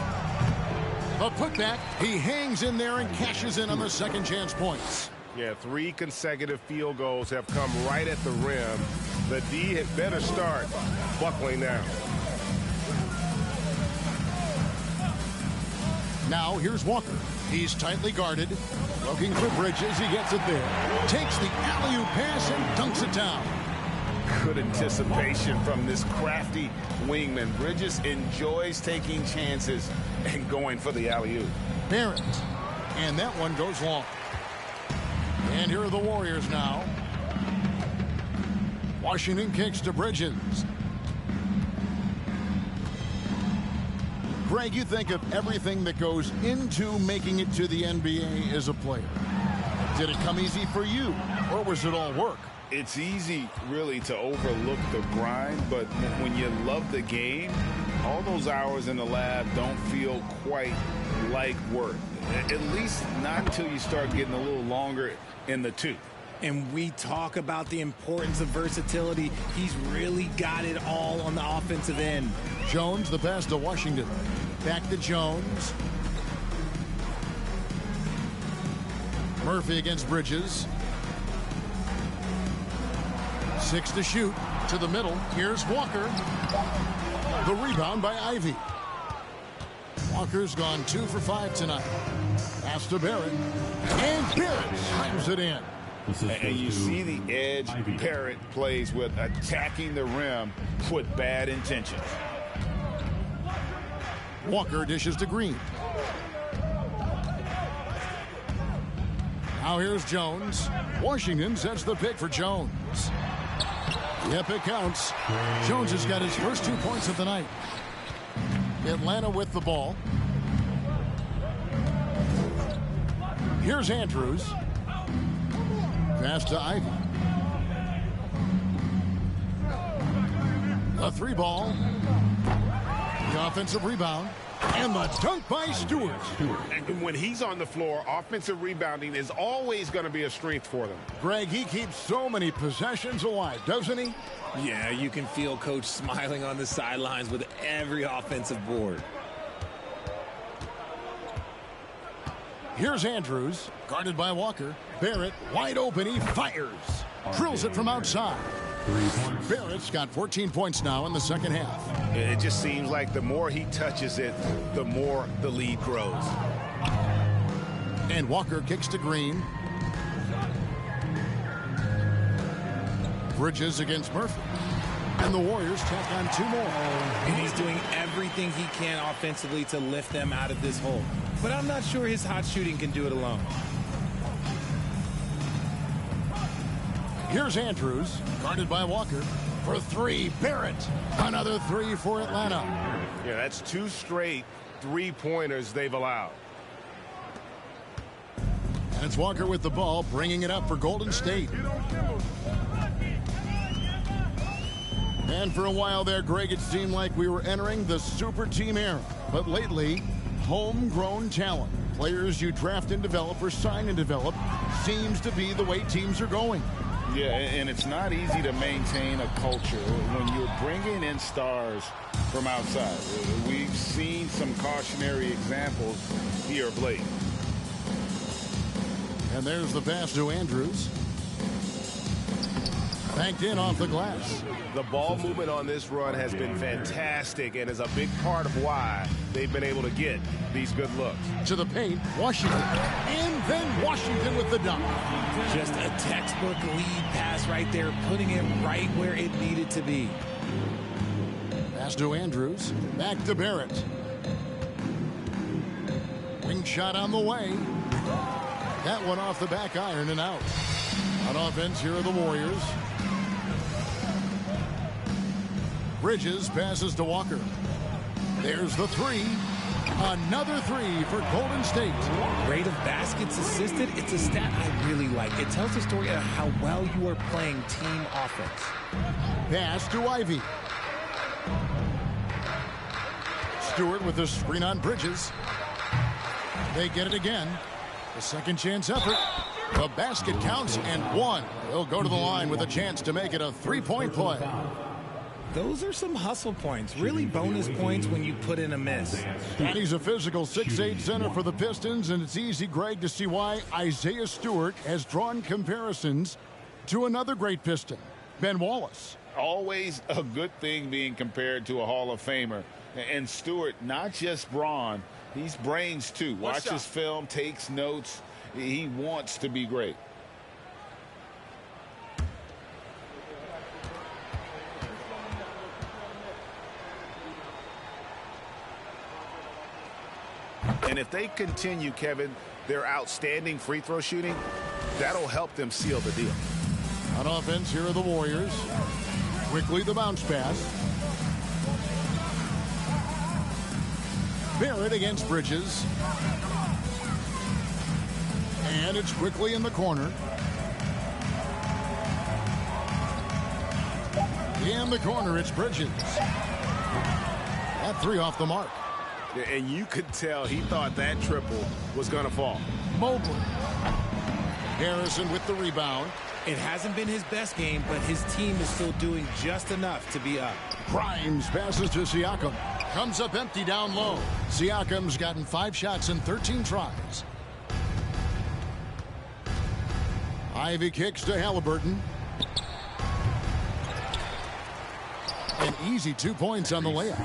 A putback. He hangs in there and cashes in on the second chance points. Yeah, 3 consecutive field goals have come right at the rim. The D had better start buckling down. Now here's Walker. He's tightly guarded. Looking for Bridges. He gets it there. Takes the alley-oop pass and dunks it down. Good anticipation from this crafty wingman. Bridges enjoys taking chances and going for the alley-oop. Barrett. And that one goes long. And here are the Warriors now. Washington kicks to Bridges. Greg, you think of everything that goes into making it to the NBA as a player. Did it come easy for you, or was it all work? It's easy, really, to overlook the grind, but when you love the game, all those hours in the lab don't feel quite like work. At least not until you start getting a little longer in the tooth. And we talk about the importance of versatility. He's really got it all on the offensive end. Jones, the pass to Washington. Back to Jones. Murphy against Bridges. 6 to shoot. To the middle. Here's Walker. The rebound by Ivy. Walker's gone 2 for 5 tonight. Pass to Barrett. And Barrett slams it in. And you see the edge Barrett plays with, attacking the rim with bad intentions. Walker dishes to Green. Now here's Jones. Washington sets the pick for Jones. Yep, it counts. Jones has got his first 2 points of the night. Atlanta with the ball. Here's Andrews. Pass to Ivy. A 3-ball. The offensive rebound. And the dunk by Stewart. And when he's on the floor, offensive rebounding is always going to be a strength for them. Greg, he keeps so many possessions alive, doesn't he? Yeah, you can feel Coach smiling on the sidelines with every offensive board. Here's Andrews, guarded by Walker. Barrett, wide open, he fires. Drills it from outside. Barrett's got 14 points now in the second half. It just seems like the more he touches it, the more the lead grows. And Walker kicks to Green. Bridges against Murphy. And the Warriors tack on 2 more. And he's doing everything he can offensively to lift them out of this hole. But I'm not sure his hot shooting can do it alone. Here's Andrews, guarded by Walker. For 3, Barrett. Another 3 for Atlanta. Yeah, that's 2 straight 3-pointers they've allowed. And it's Walker with the ball, bringing it up for Golden State. And for a while there, Greg, it seemed like we were entering the super team era. But lately, homegrown talent, players you draft and develop or sign and develop, seems to be the way teams are going. Yeah, and it's not easy to maintain a culture when you're bringing in stars from outside. We've seen some cautionary examples here of late. And there's the pass to Andrews. Banked in off the glass. The ball movement on this run has been fantastic and is a big part of why they've been able to get these good looks. To the paint, Washington. And then Washington with the dunk. Just a textbook lead pass right there, putting it right where it needed to be. Pass to Andrews. Back to Barrett. Wing shot on the way. That one off the back iron and out. On offense, here are the Warriors. Bridges passes to Walker. There's the 3. Another 3 for Golden State. Rate of baskets assisted, it's a stat I really like. It tells the story of how well you are playing team offense. Pass to Ivy. Stewart with the screen on Bridges. They get it again. The second chance effort. The basket counts and 1. They'll go to the line with a chance to make it a 3-point play. Those are some hustle points, really bonus points when you put in a miss. And he's a physical 6'8 center for the Pistons, and it's easy, Greg, to see why Isaiah Stewart has drawn comparisons to another great Piston, Ben Wallace. Always a good thing being compared to a Hall of Famer. And Stewart, not just brawn, he's brains too. Watch his film, takes notes. He wants to be great. And if they continue, Kevin, their outstanding free throw shooting, that'll help them seal the deal. On offense, here are the Warriors. Quickly the bounce pass. Barrett against Bridges. And it's quickly in the corner. In the corner, it's Bridges. That three off the mark. And you could tell he thought that triple was going to fall. Mobley. Harrison with the rebound. It hasn't been his best game, but his team is still doing just enough to be up. Grimes passes to Siakam. Comes up empty down low. Siakam's gotten 5 shots in 13 tries. Ivy kicks to Halliburton. An easy 2 points on the layup.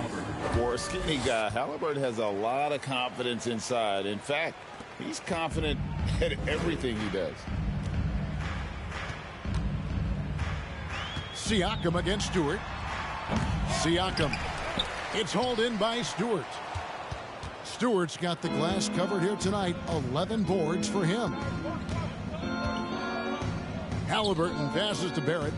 For a skinny guy, Halliburton has a lot of confidence inside. In fact, he's confident at everything he does. Siakam against Stewart. Siakam. It's hauled in by Stewart. Stewart's got the glass covered here tonight. 11 boards for him. Halliburton passes to Barrett.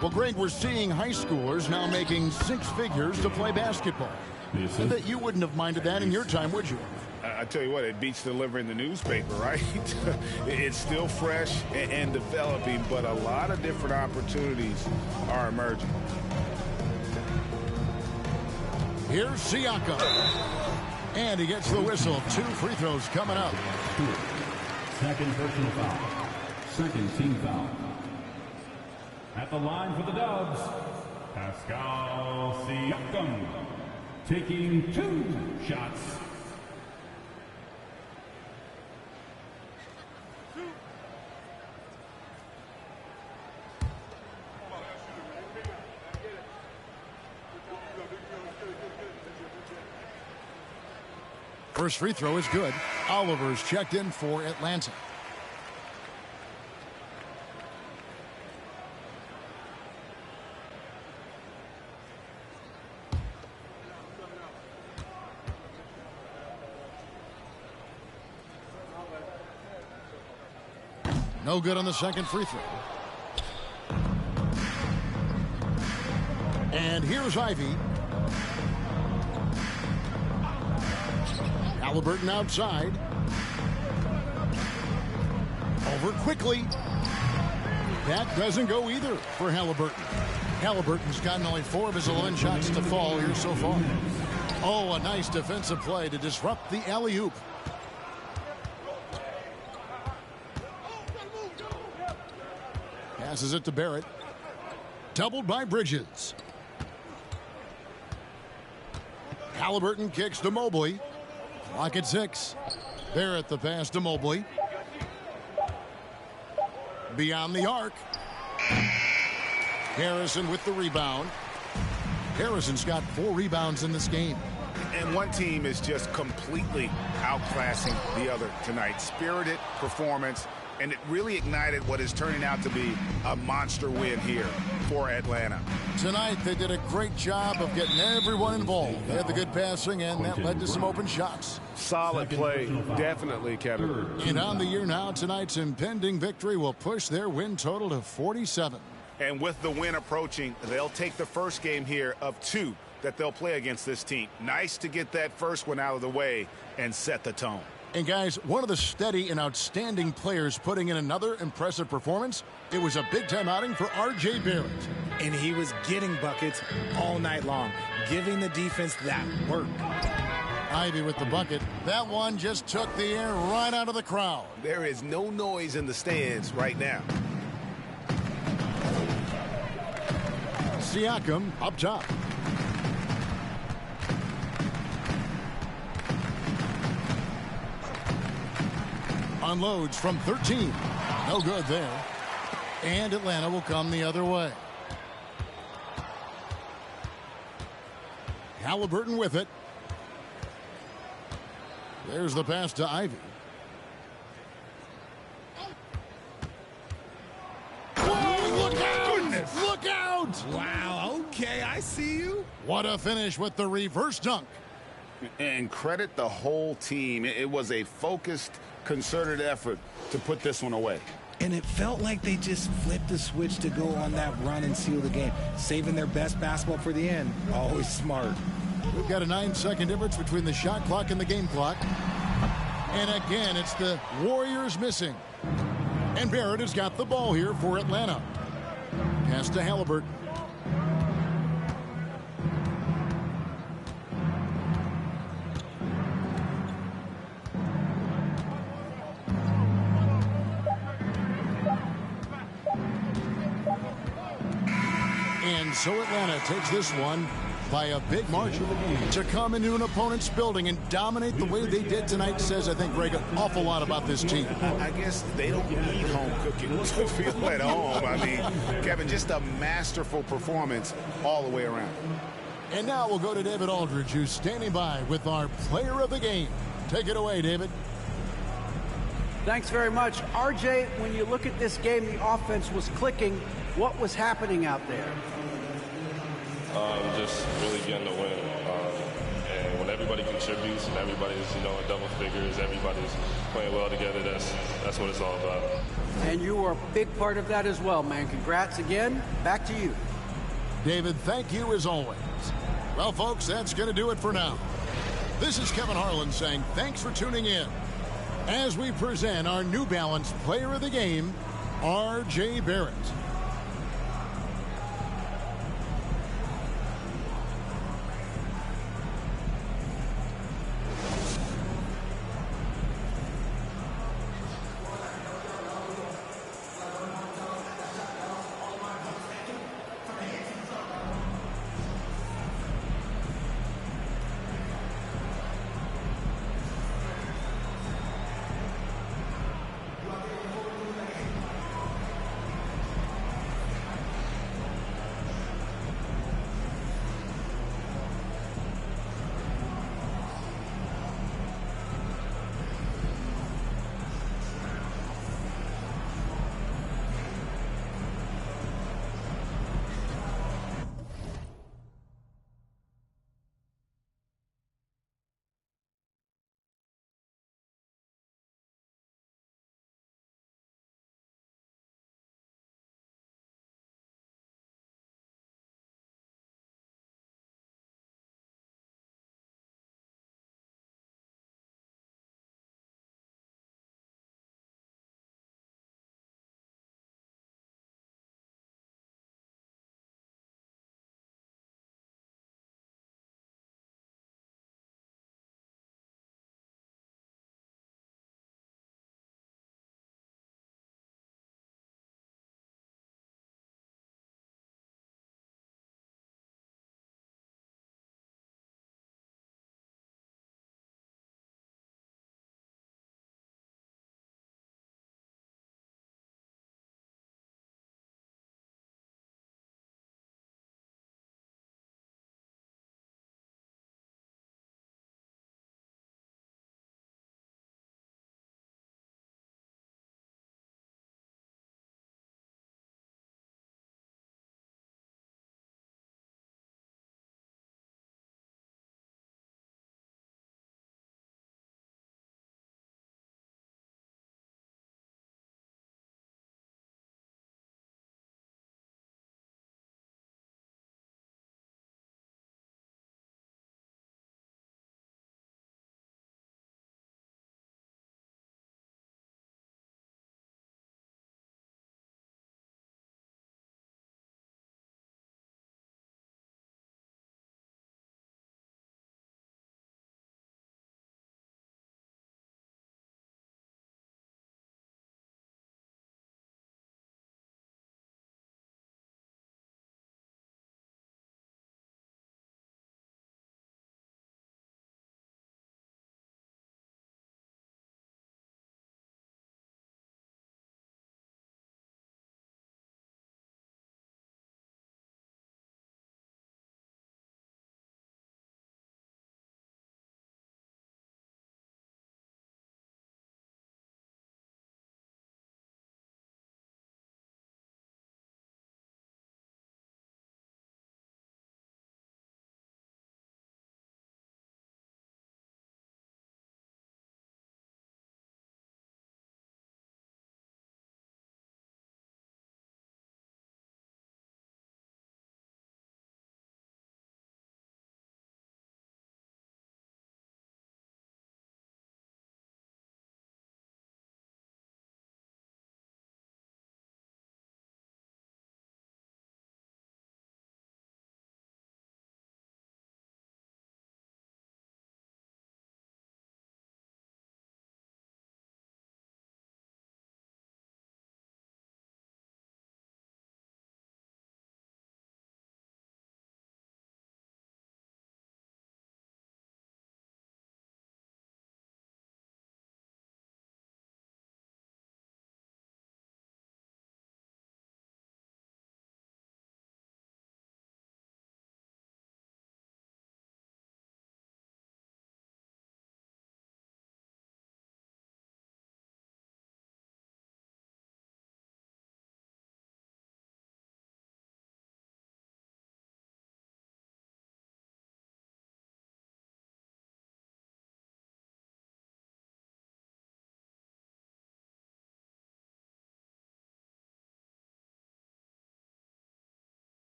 Well, Greg, we're seeing high schoolers now making 6 figures to play basketball. I bet you wouldn't have minded that in your time, would you? I tell you what, it beats delivering the newspaper, right? It's still fresh and developing, but a lot of different opportunities are emerging. Here's Siakam. And he gets the whistle. 2 free throws coming up. Second personal foul. Second team foul. At the line for the Dubs, Pascal Siakam, taking 2 shots. First free throw is good. Oliver's checked in for Atlanta. No good on the second free throw. And here's Ivy. Halliburton outside. Over quickly. That doesn't go either for Halliburton. Halliburton's gotten only 4 of his 11 shots to fall here so far. Oh, a nice defensive play to disrupt the alley-oop. Passes it to Barrett. Doubled by Bridges. Halliburton kicks to Mobley. Clock at 6. Barrett the pass to Mobley. Beyond the arc. Harrison with the rebound. Harrison's got 4 rebounds in this game. And one team is just completely outclassing the other tonight. Spirited performance, and it really ignited what is turning out to be a monster win here for Atlanta. Tonight, they did a great job of getting everyone involved. They had the good passing, and that led to some open shots. Solid play, definitely, Kevin. And on the year now, tonight's impending victory will push their win total to 47. And with the win approaching, they'll take the first game here of 2 that they'll play against this team. Nice to get that first one out of the way and set the tone. And guys, one of the steady and outstanding players putting in another impressive performance, it was a big-time outing for R.J. Barrett. And he was getting buckets all night long, giving the defense that work. Ivy with the bucket. That one just took the air right out of the crowd. There is no noise in the stands right now. Siakam up top. Unloads from 13. No good there. And Atlanta will come the other way. Halliburton with it. There's the pass to Ivy. Whoa, look out! Goodness. Look out! Wow, okay, I see you. What a finish with the reverse dunk. And credit the whole team. It was a focused, concerted effort to put this one away. And it felt like they just flipped the switch to go on that run and seal the game, saving their best basketball for the end. Always smart. We've got a 9-second difference between the shot clock and the game clock. And again, it's the Warriors missing. And Barrett has got the ball here for Atlanta. Pass to Halliburton. And so Atlanta takes this one by a big margin. To come into an opponent's building and dominate the way they did tonight says, I think, Greg, an awful lot about this team. I guess they don't need home cooking to feel at home. I mean, Kevin, just a masterful performance all the way around. And now we'll go to David Aldridge, who's standing by with our player of the game. Take it away, David. Thanks very much. RJ, when you look at this game, the offense was clicking. What was happening out there? Just really getting the win. And when everybody contributes and everybody's, in double figures, everybody's playing well together, that's what it's all about. And you were a big part of that as well, man. Congrats again. Back to you. David, thank you as always. Well, folks, that's going to do it for now. This is Kevin Harlan saying thanks for tuning in as we present our New Balance Player of the Game, R.J. Barrett.